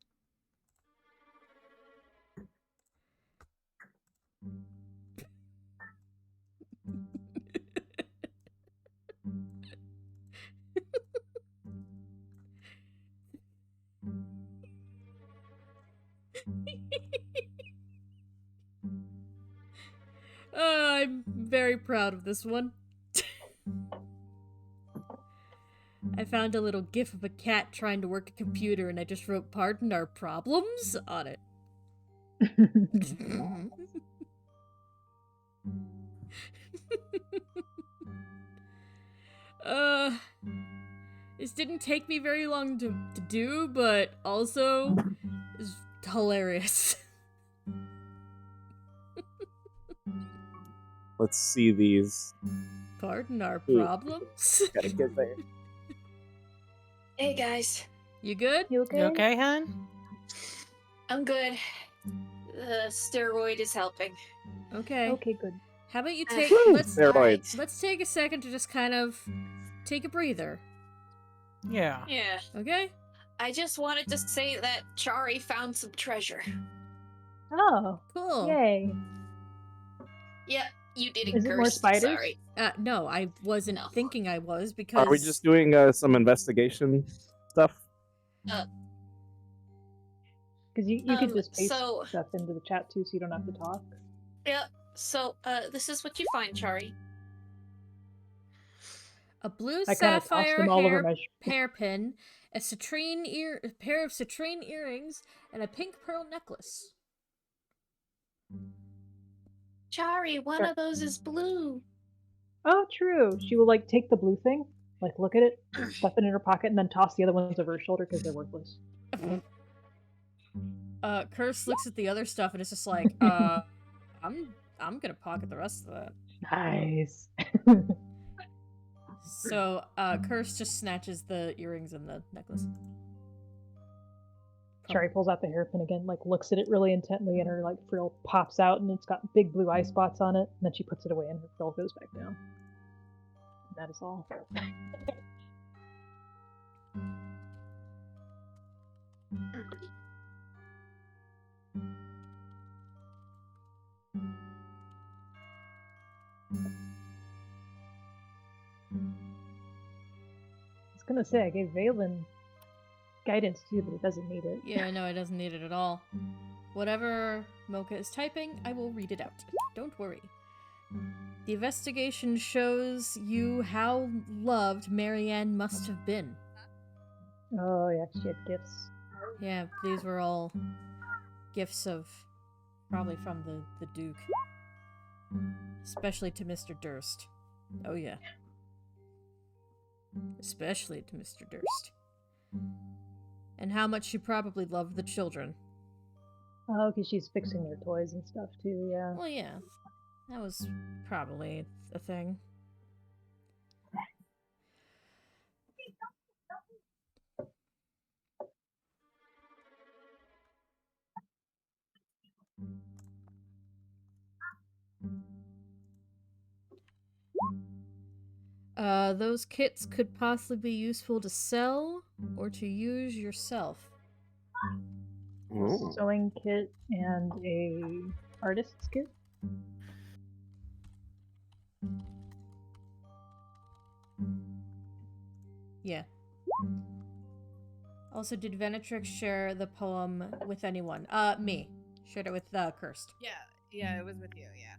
I'm very proud of this one. I found a little gif of a cat trying to work a computer and I just wrote "Pardon our problems" on it. This didn't take me very long to do, but also is hilarious. Let's see these. Pardon our problems? Gotta get there. Hey guys, You good? You okay? You okay, hon? I'm good. The steroid is helping. Okay. Okay, good. How about you take Woo, let's steroids. let's take a second to just kind of take a breather. Yeah. Yeah. Okay? I just wanted to say that Chari found some treasure. Oh, Cool. yay. Yep, you didn't Is it more curse. spiders? Sorry. No, I wasn't No. thinking I was because Are we just doing some investigation stuff? Because you could just paste so- stuff into the chat too, so you don't have to talk. Yep. So, this is what you find, Chari. a blue I kind of tossed sapphire them all over my hairpin, a pair of citrine earrings, and a pink pearl necklace. Chari, one of those is blue. Oh, true. She will like take the blue thing, like look at it, stuff it in her pocket, and then toss the other ones over her shoulder because they're worthless. Curse looks at the other stuff and is just like, I'm gonna pocket the rest of that. Nice. So, Curse just snatches the earrings and the necklace. Chari pulls out the hairpin again, like looks at it really intently, and her like frill pops out, and it's got big blue eye spots on it. And then she puts it away, and her frill goes back down. And that is all. I was gonna say I gave Valen guidance too, but it doesn't need it. Yeah, no, it doesn't need it at all. Whatever Mocha is typing, I will read it out. Don't worry. The investigation shows you how loved Marianne must have been. Oh yeah, she had gifts. Yeah, these were all gifts of probably from the Duke. Especially to Mr. Durst. Oh yeah. Especially to Mr. Durst. And how much she probably loved the children. Oh, because she's fixing their toys and stuff too, yeah. Well, yeah. That was probably a thing. Those kits could possibly be useful to sell or to use yourself. Ooh. Sewing kit and a artist's kit. Yeah. Also, did Venetrix share the poem with anyone? Me. Shared it with Cursed. Yeah, it was with you, yeah.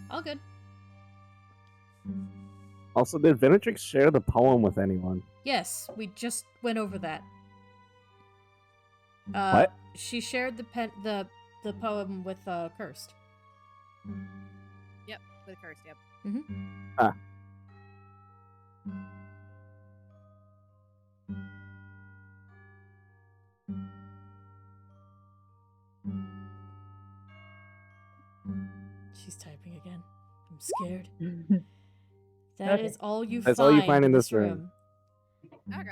All good. Also, did Venetrix share the poem with anyone? Yes, we just went over that. What? She shared the poem with Cursed. Yep, with Curse, yep. Mm-hmm. She's typing again. I'm scared. That is Okay. all you That's find. all you find in this room. Okay.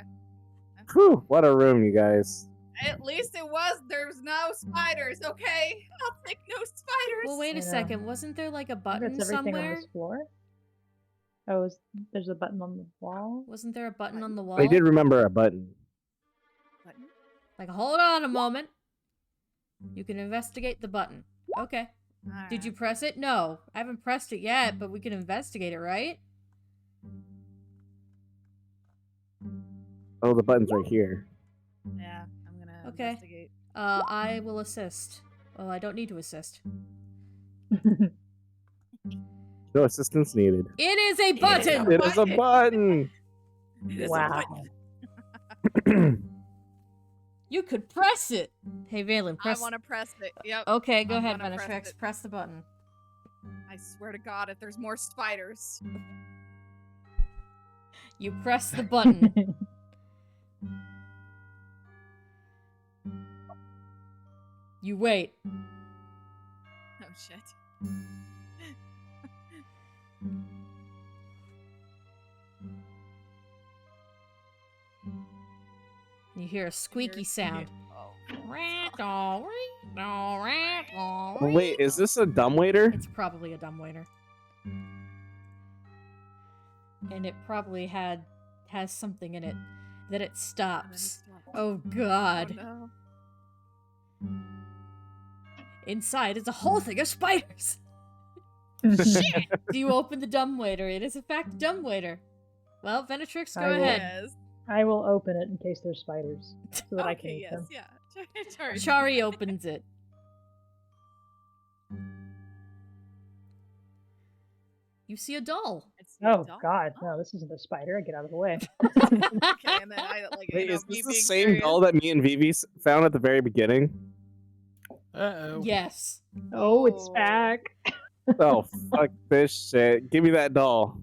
Whew, what a room, you guys. At least it was. There's no spiders, okay? I'll take no spiders. Well, wait a I know. second. Wasn't there like a button That's everything somewhere? on this floor. Oh, there's a button on the wall. Wasn't there a button on the wall? I did remember a button. Button? Like, hold on a moment. You can investigate the button. Okay. Did you Alright. press it? No. I haven't pressed it yet, but we can investigate it, right? Oh, the button's right here. Yeah, I'm gonna Okay. investigate. I will assist. Well, I don't need to assist. No assistance needed. It is a button! It is a button! It is a Wow. button. You could press it! Hey, Valen, press... I want to press it. Yep. Okay, go I ahead, wanna press Venetrix. it. Press the button. I swear to God, if there's more spiders. You press the button. You wait. Oh shit. You hear a squeaky sound. Oh. Oh, wait, is this a dumbwaiter? It's probably a dumbwaiter. And it probably has something in it that it stops. Oh god. Oh, no. Inside is a whole thing of spiders. Shit! Do you open the dumbwaiter? It is in fact a dumbwaiter. Well, Venetrix, go I will. ahead. Yes. I will open it in case there's spiders, so that I can Okay, eat yes, them. yeah. Sorry. Chari opens it. You see a doll. I see a Oh doll. God, Oh, no! This isn't a spider. Get out of the way. okay, and then I like Wait, you know, is me this the being same curious. doll that me and Vivi found at the very beginning? Uh-oh. Yes. Oh, it's Oh. back. Oh, fuck this shit. Give me that doll.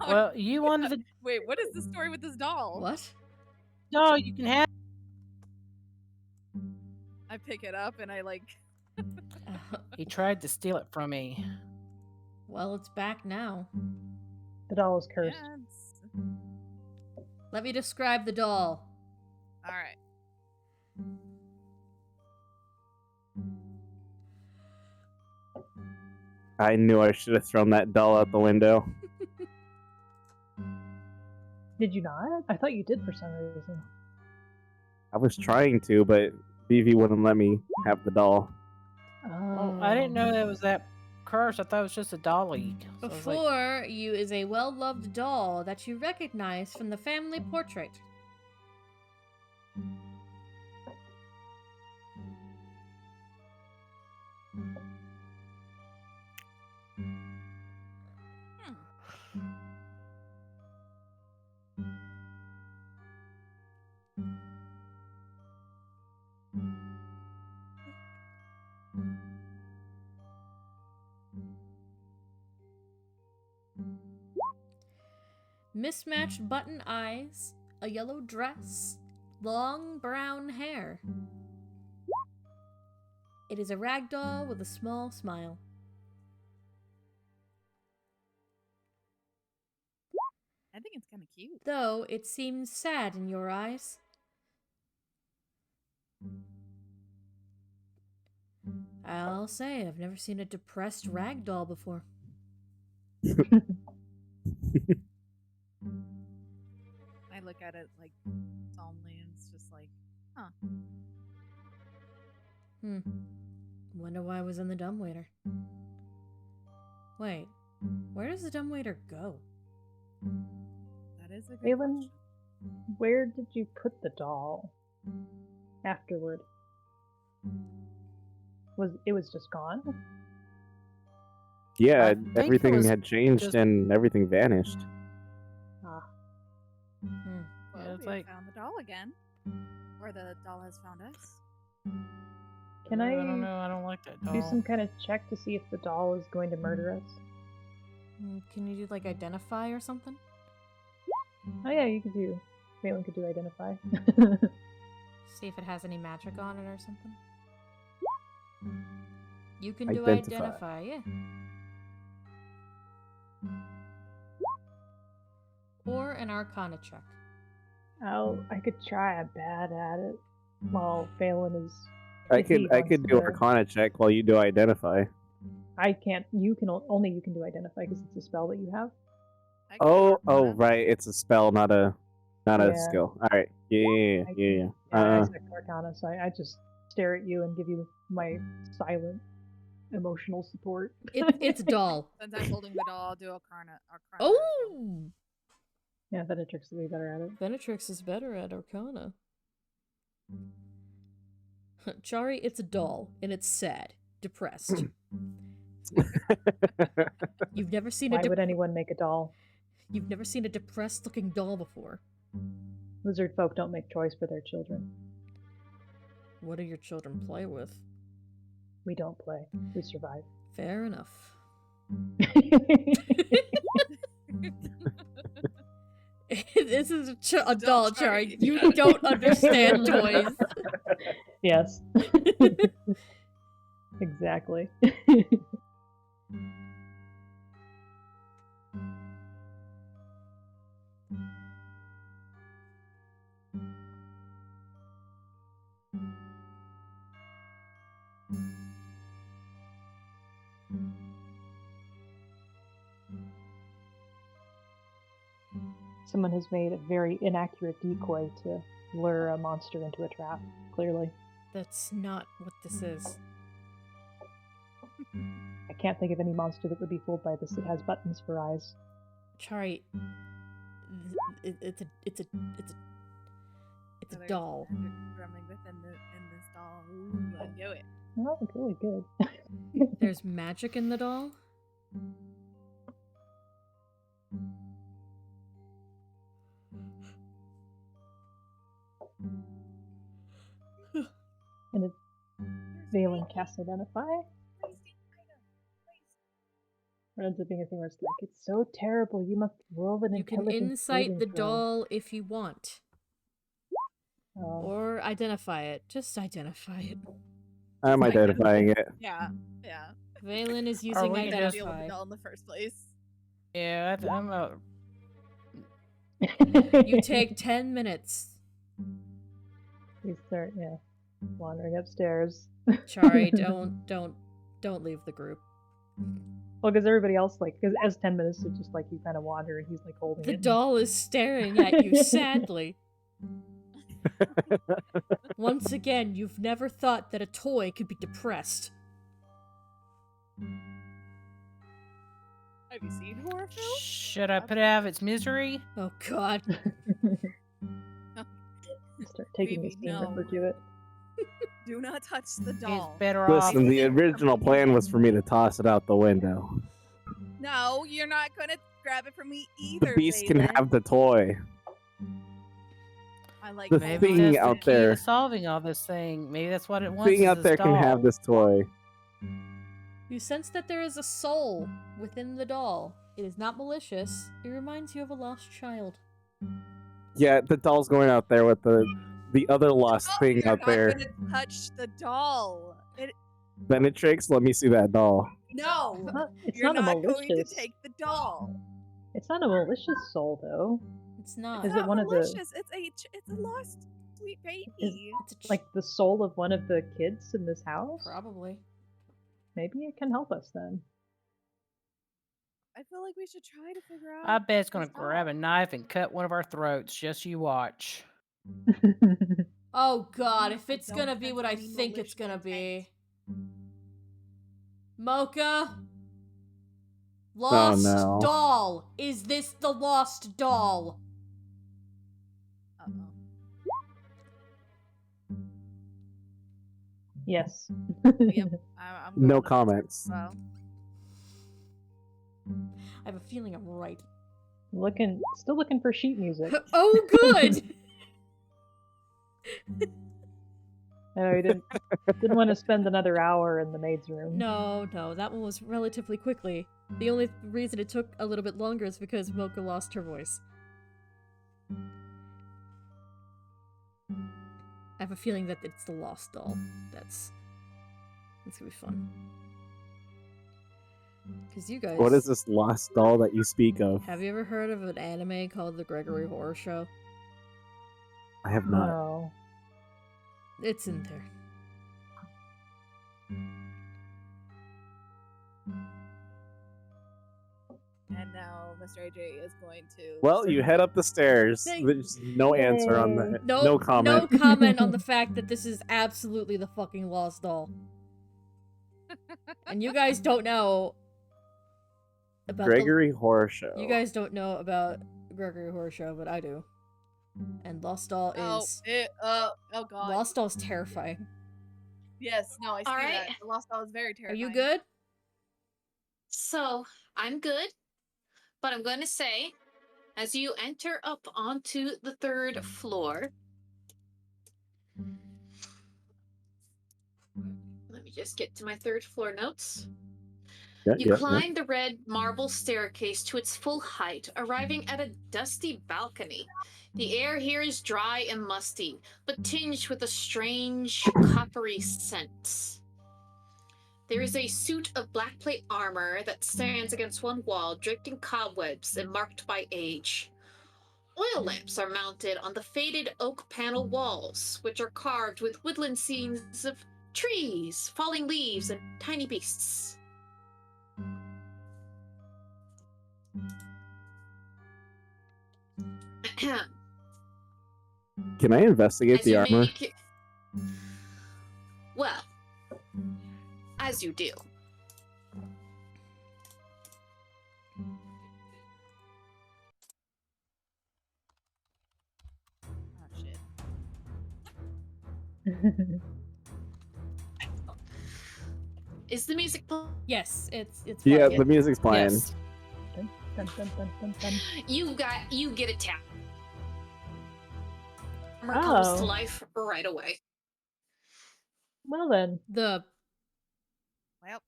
Well, you wanted the Wait, what is the story with this doll? What? doll, you can have. I pick it up and I like. He tried to steal it from me. Well, it's back now. The doll is cursed. Yeah, Let me describe the doll. all right. I knew I should have thrown that doll out the window. Did you not? I thought you did for some reason. I was trying to, but Vivi wouldn't let me have the doll. Well, I didn't know that was that curse. I thought it was just a dolly. So I was like, Before you is a well-loved doll that you recognize from the family portrait. Mismatched button eyes, a yellow dress, long brown hair. It is a rag doll with a small smile. I think it's kind of cute. Though it seems sad in your eyes. I'll say, I've never seen a depressed rag doll before. I look at it like solemnly and it's just like, huh. Wonder why I was in the dumbwaiter. Wait, where does the dumbwaiter go? That is a good Valen, question. where did you put the doll afterward? It was just gone? Yeah, I think it everything was had changed just- and everything vanished. Ah. Well, Yeah, it's we like- found the doll again. Or the doll has found us. Can I don't I know. I don't like that doll. do some kind of check to see if the doll is going to murder us? Can you do like identify or something? Oh yeah, you could do. Valen could do identify. See if it has any magic on it or something. You can do Identify. identify, yeah. Or an arcana check. I could try. I'm bad at it. While Valen is. I if he could wants do to- Arcana check while you do identify. I can't. You can only you can do identify because it's a spell that you have. I can do Oh, Arcana. right. It's a spell, not a Yeah. skill. All right. Yeah. Yeah, I said Arcana, so I just stare at you and give you my silent emotional support. It's doll. Since I'm holding the doll, I'll do Arcana. Oh! Yeah, Venetrix will be better at it. Venetrix is better at arcana. Chari, it's a doll, and it's sad, depressed. You've never seen Why would anyone make a doll? You've never seen a depressed-looking doll before. Lizard folk don't make toys for their children. What do your children play with? We don't play. We survive. Fair enough. This is a doll, Chari. You don't understand toys. Yes. Exactly. Someone has made a very inaccurate decoy to lure a monster into a trap, clearly. That's not what this is. I can't think of any monster that would be fooled by this that has buttons for eyes. Chari, it's a So there's doll. magic drumming within this doll. Ooh, I knew it. Oh, really good. There's magic in the doll? And it's Valen cast Identify. Or ends up being a thing where it's like, it's so terrible, you must roll an You can intelligence insight saving the throw. doll if you want. Oh. Or identify it. Just identify it. I'm identifying it. Yeah. Valen is Or using we can just Deal with the identify. doll in the first place. Yeah, I'm a. You take 10 minutes. You start, wandering upstairs. Chari, don't leave the group. Well, because everybody else, because as 10 minutes, it's just you kind of wander and he's holding The it. doll is staring at you sadly. Once again, you've never thought that a toy could be depressed. Have you seen horror films? Should I put it out of its misery? Oh god. Start taking Baby, his finger no. to it. Do not touch the He's doll. better off. Listen, the original plan was for me to toss it out the window. No, you're not gonna grab it from me The either. beast can Valen. have the toy. I like the that. Maybe thing that's the out key there. to solving all this thing. Maybe that's what it wants. Thing is out this there can have doll. this toy. You sense that there is a soul within the doll. It is not malicious. It reminds you of a lost child. Yeah, the doll's going out there with the other lost Oh, thing you're out not there. gonna touch the doll. Benetrix, let me see that doll. No, It's you're not a not going to malicious. take the doll. It's not a malicious soul, though. It's not. Is It's it not one of the- malicious. It's a lost sweet baby. It's a Like the soul of one of the kids in this house? Probably. Maybe it can help us then. I feel like we should try to figure out. I bet it's gonna this doll. grab a knife and cut one of our throats. Just you watch. Oh god, if I it's don't gonna be sense what I any think it's malicious gonna intent. be. Mocha? Lost no. doll! Is this the lost doll? Uh-oh. Yes. Yep. I'm going No with this comments. as well. I have a feeling I'm right. Still looking for sheet music. Oh, good! Oh, you didn't want to spend another hour in the maid's room. No, that one was relatively quickly. The only reason it took a little bit longer is because Mocha lost her voice. I have a feeling that it's the lost doll. That's gonna be fun. Because you guys... What is this lost doll that you speak of? Have you ever heard of an anime called The Gregory Horror Show? I have not. No. It's in there. And now Mr. AJ is going to. Well, you head up the stairs. There's no answer on that. No comment. No comment on the fact that this is absolutely the fucking lost doll. And you guys don't know about Gregory Horror Show. You guys don't know about Gregory Horror Show, but I do. And Lost Doll is Oh god. Lost Doll is terrifying. Yes, no, I see All that. right. The Lost Doll is very Are terrifying. you good? So, I'm good, but I'm going to say, as you enter up onto the 3rd floor, let me just get to my 3rd floor notes. You climb the red marble staircase to its full height, arriving at a dusty balcony. The air here is dry and musty, but tinged with a strange, coppery scent. There is a suit of black plate armor that stands against one wall, draped in cobwebs and marked by age. Oil lamps are mounted on the faded oak panel walls, which are carved with woodland scenes of trees, falling leaves, and tiny beasts. Can I investigate As the you armor? make- Well, as you do. Oh shit. Is the music playing? Yes, it's Yeah, fine. the music's playing. Yes. Dun, dun, dun, dun, dun. You get a tap. Armor comes to Oh. life right away. Well then. The Well,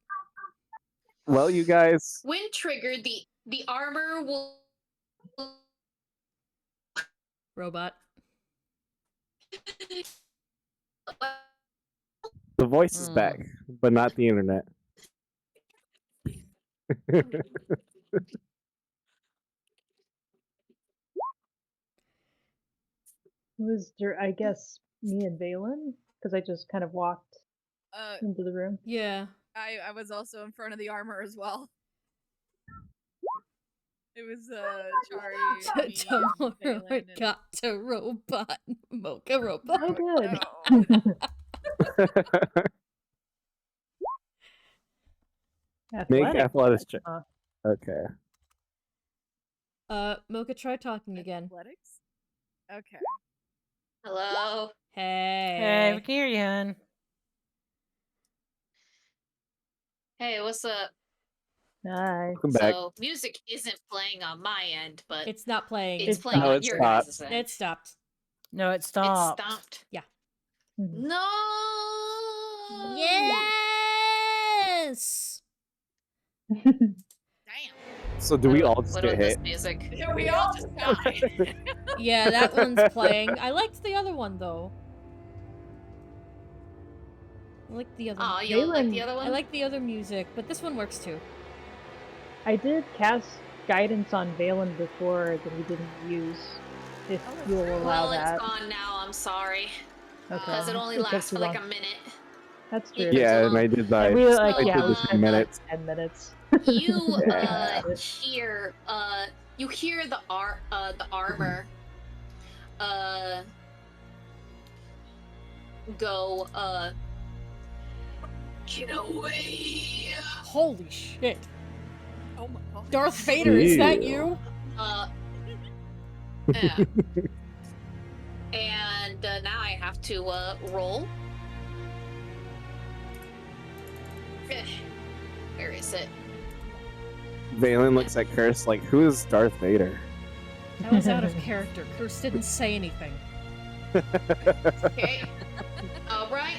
Well, you guys, When triggered, the armor will robot. the voice is back, but not the internet. It was, I guess, me and Valen, because I just kind of walked into the room. Yeah. I was also in front of the armor as well. It was Chari, me, Tomorrow Valen, and... got to robot. Mocha robot. Oh, good. Make Athletic. athletics check. Huh. Okay. Mocha, try talking again. Athletics? Okay. Hello. Hey, we Hey. can hear you, hun. Hey, what's up? Hi. Welcome back. So music isn't playing on my end, but It's not playing. it's It's playing No, on it your stopped. guys' end. It stopped. No, it It stopped. stopped. Mhm. No. Yes. Damn. So do we all just What get about this hit? music? Yeah, we all just died. Yeah, that one's playing. I liked the other one though. I like the other. Oh, you don't like the Valen- other one? I like the other music, but this one works too. I did cast guidance on Valen before that he didn't use. If Oh, you will true. allow Well, that. it's gone now. I'm sorry. Okay. Because it only It took lasts too for like long. a minute. That's true. Yeah. Yeah, and I did that. And we were like, So, yeah, we the spent 10 like minutes. 10 minutes. You Yeah. hear the armor go get away. Holy shit! Oh my god. Darth Vader, is that Ew. you? Yeah. And now I have to roll. Where is it? Valen looks at Curse like, who is Darth Vader? That was out of character. Curse didn't say anything. Okay. All right.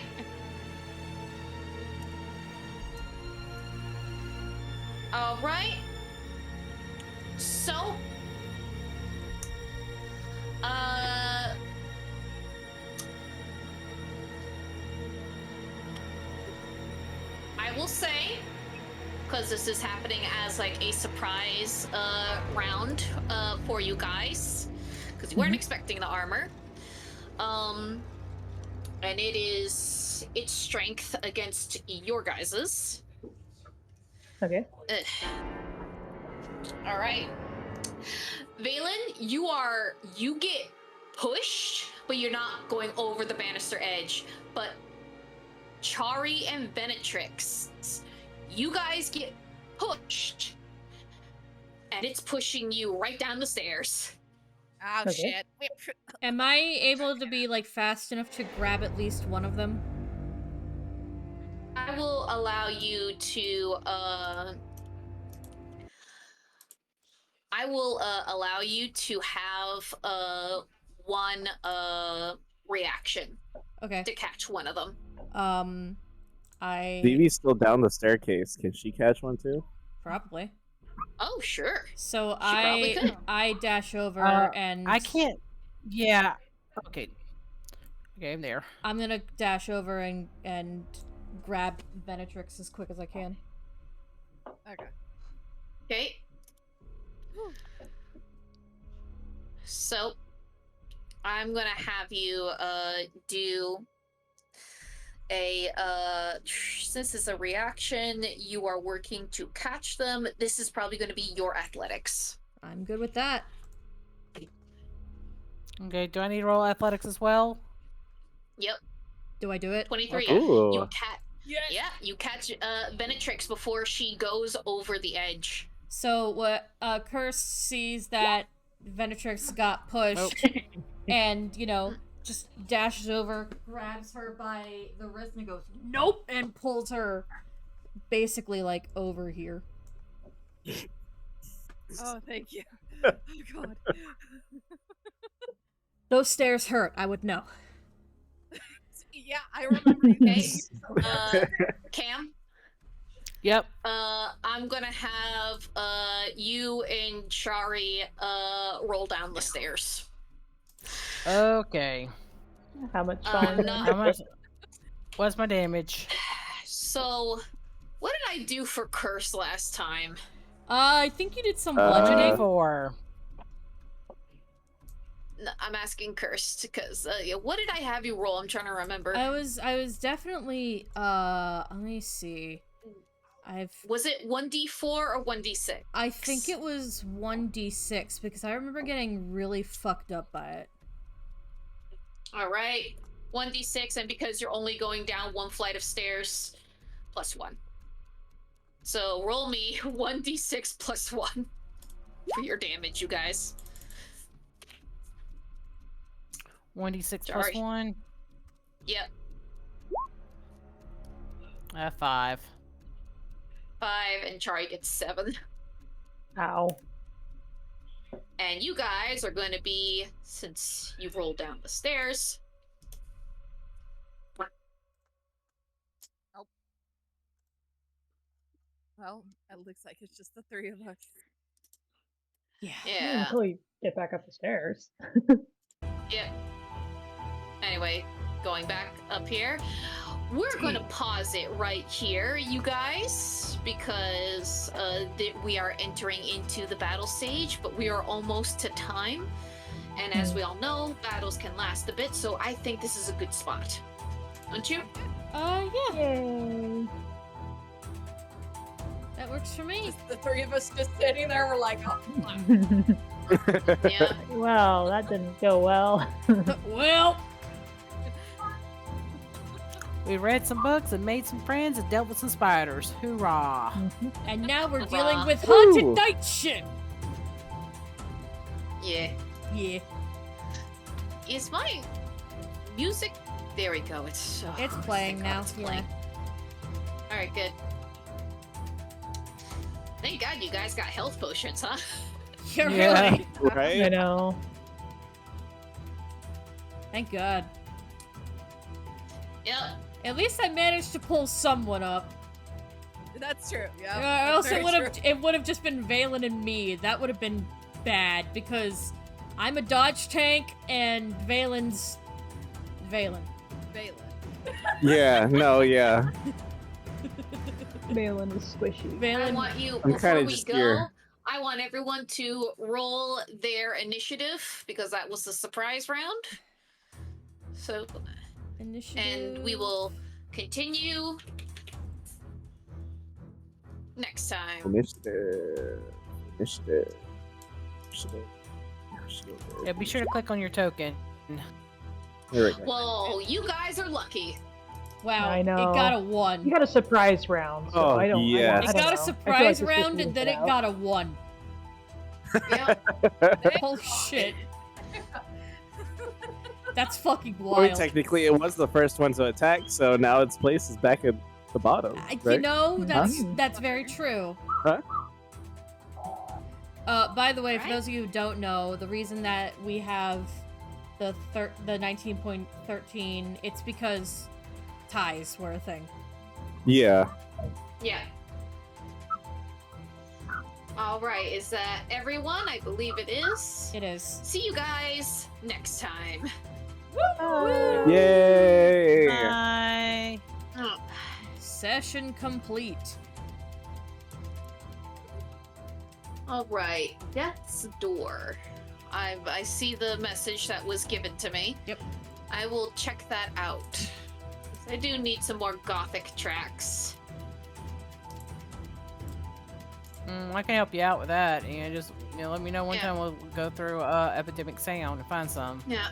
All right. So, I will say, because this is happening as like a surprise round for you guys, because you weren't expecting the armor. And it is its strength against your guys's. Okay. All right, Valen, you get pushed, but you're not going over the banister edge. But Chari and Benetrix, you guys get pushed, and it's pushing you right down the stairs. Oh Okay. shit. Am I able to be like fast enough to grab at least one of them? I will allow you to have one reaction Okay. to catch one of them. Vivi's still down the staircase. Can she catch one too? Probably. Oh, sure. So She probably could. I dash over and I can't. Yeah. Okay. Okay, I'm there. I'm gonna dash over and grab Benetrix as quick as I can. Okay. Okay. So, I'm gonna have you do a since it's a reaction, you are working to catch them. This is probably going to be your athletics. I'm good with that. Okay, do I need to roll athletics as well? Yep, Do I do it? 23. Okay. Ooh. You catch Benetrix before she goes over the edge. So what Curse sees that Venetrix got pushed and, you know, just dashes over, grabs her by the wrist and goes, nope, and pulls her basically like over here. Oh, thank you. Oh God. Those stairs hurt, I would know. Yeah, I remember you Okay. saying. Cam, Yep. I'm gonna have you and Shari roll down the stairs. Okay. How much Uh, falling no. How much? What's my damage? So, what did I do for curse last time? I think you did some bludgeoning. 4. No, I'm asking cursed because what did I have you roll? I'm trying to remember. I was definitely let me see. Was it 1d4 or 1d6? I think it was 1d6 because I remember getting really fucked up by it. All right, 1d6, and because you're only going down one flight of stairs, +1. So roll me 1d6 +1 for your damage, you guys. 1d6 Sorry. plus 1. Yep, 5. 5, and Chari gets 7. Ow. And you guys are going to be, since you rolled down the stairs, Well, it looks like it's just the 3 of us. Yeah. yeah, Until you get back up the stairs. yep. Anyway, going back up here, we're going to pause it right here, you guys, because we are entering into the battle stage, but we are almost to time. And as we all know, battles can last a bit, so I think this is a good spot. Don't you? Yeah. Yay. That works for me. Just the 3 of us just sitting there, we're like, oh, fuck. Yeah. Well, that didn't go well. Well, We read some books and made some friends and dealt with some spiders. Hoorah! and now we're Hurrah. dealing with haunted Ooh. night shit. Yeah. Yeah. Is my music? There we go. It's Playing thank God now. it's Yeah. playing. All right, good. Thank God you guys got health potions, huh? You're Yeah. really. I Right? know. Thank God. Yep. At least I managed to pull someone up. That's true. Yeah. Or that's else very true. it would have just been Valen and me. That would have been bad because I'm a dodge tank and Valen's Valen. Valen. Yeah, no, yeah. Malin is squishy. I Valen. want you I'm before kinda we just go. here. I want everyone to roll their initiative because that was the surprise round. So, Initiative. and we will continue next time. Initiative. Initiative. Initiative. Yeah, be sure to click on your token. Here we go. Well, you guys are lucky. Wow. I know. It got a You 1. got a surprise round, so Oh, I don't. yes. I It don't got a know. I feel like surprise this just round evens and then it out. got a 1. Yep. Holy shit. That's fucking Well, I mean, wild. technically, it was the first one to attack, so now its place is back at the bottom. You Right? know, Huh? that's very true. Huh? By the way, for Right. those of you who don't know, the reason that we have the 19.13, it's because ties were a thing. Yeah. Yeah. All right. Is that everyone? I believe it is. It is. See you guys next time. Yay! Bye. Session complete. All right. Death's Door. I see the message that was given to me. Yep. I will check that out. I do need some more gothic tracks. I can help you out with that. Just let me know one Yeah. time we'll go through Epidemic Sound and find some. Yeah.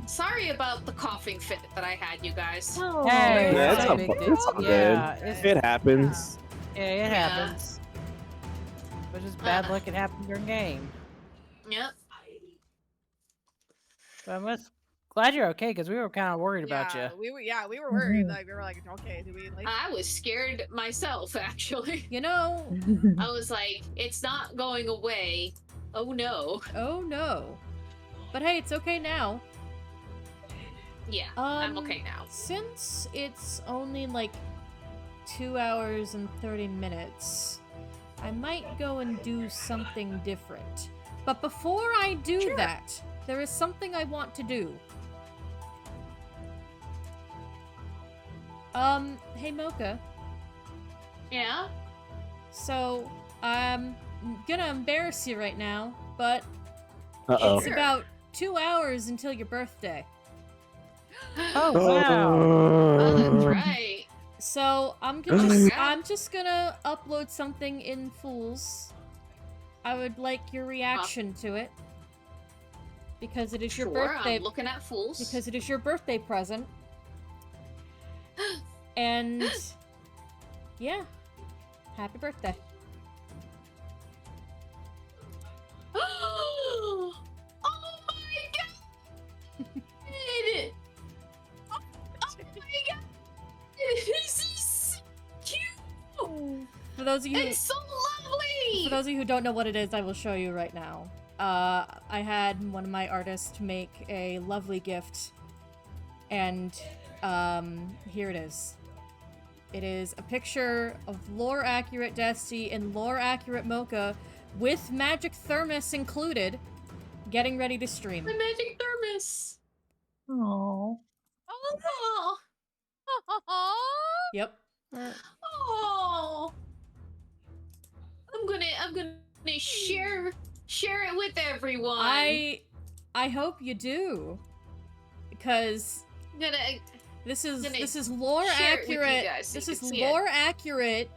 Sorry about the coughing fit that I had, you guys. Oh, Hey, Yeah, it's it's not all a big fu- deal. it's all Yeah, good. it's- It happens. Yeah, it Yeah. happens. But just bad luck it happened during game. Yep. So Glad you're okay, because we were kind of worried about you. We were worried. Like we were like, okay, do we like? I was scared myself, actually. You know, I was like, it's not going away. Oh no. oh no. But hey, it's okay now. Yeah, I'm okay now. Since it's only like 2 hours and 30 minutes, I might go and do something different. But before I do that, there is something I want to do. Hey Mocha. Yeah? So, I'm gonna embarrass you right now, but Uh-oh. it's about 2 hours until your birthday. Oh, wow. Oh, that's right. So I'm just gonna upload something in Fools. I would like your reaction to it. Because it is your birthday. I'm looking at Fools. Because it is your birthday present. And yeah. Happy birthday. Oh my god! Oh my god! This is cute! For those of you It's so lovely! For those of you who don't know what it is, I will show you right now. I had one of my artists make a lovely gift, and here it is. It is a picture of lore-accurate Dusty and lore-accurate Mocha, with magic thermos included, getting ready to stream. The magic thermos! Oh. Oh! Yep. Oh! I'm gonna share it with everyone. I hope you do, because gonna this is share lore it with you accurate. guys so This you is can see it. lore accurate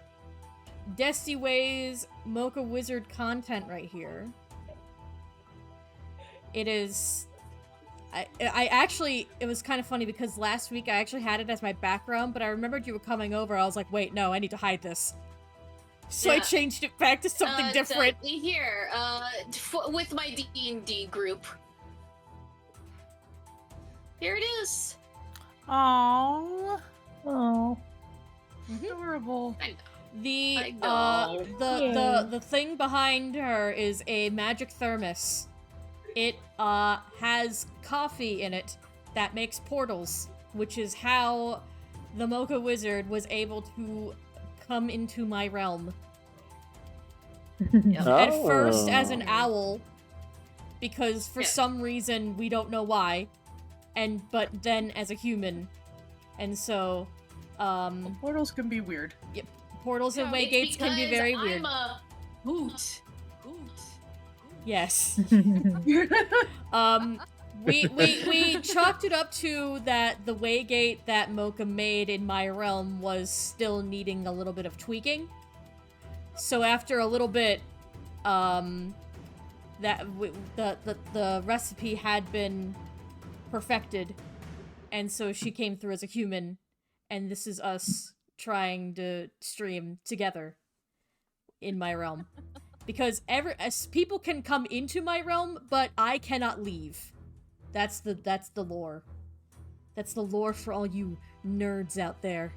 Dusty Ways Mocha Wizard content right here. It is. I actually, it was kind of funny because last week I actually had it as my background, but I remembered you were coming over. I was like, wait, no, I need to hide this. So I Yeah. changed it back to something different. Here, with my D&D group. Here it is. Aww. Oh. Adorable. The I know. the thing behind her is a magic thermos. It has coffee in it that makes portals, which is how the Mocha Wizard was able to come into my realm. At first as an owl, because for some reason we don't know why, but then as a human, and so Portals can be weird. portals and waygates can be very weird. I'm a hoot. Yes. We chalked it up to that the waygate that Mocha made in my realm was still needing a little bit of tweaking. So after a little bit, the recipe had been perfected, and so she came through as a human, and this is us trying to stream together in my realm. Because as people can come into my realm, but I cannot leave. That's the lore. That's the lore for all you nerds out there.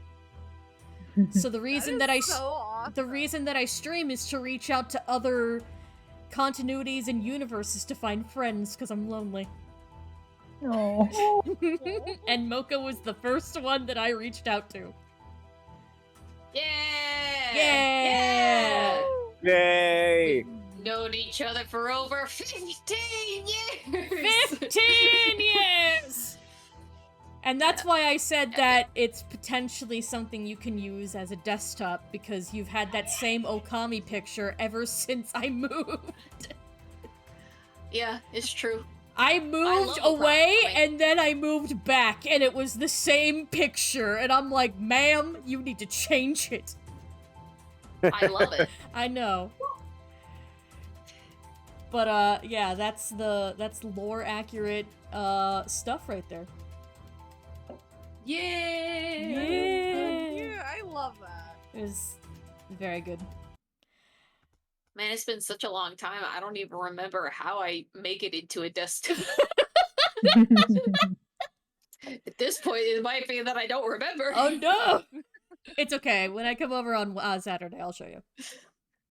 So the reason that the reason that I stream is to reach out to other continuities and universes to find friends, because I'm lonely. Oh. And Mocha was the first one that I reached out to. Yeah! Yeah! Yay! We've known each other for over 15 years! 15 years! And that's why I said that it's potentially something you can use as a desktop, because you've had that same Okami picture ever since I moved. Yeah, it's true. I moved away, Okami. and then I moved back, and it was the same picture, and I'm like, ma'am, you need to change it. I love it. I know. But, yeah, that's lore accurate, stuff right there. Yeah! Yeah! I love that. It was very good. Man, it's been such a long time. I don't even remember how I make it into a desktop. At this point, it might be that I don't remember. Oh no! It's okay. When I come over on Saturday, I'll show you.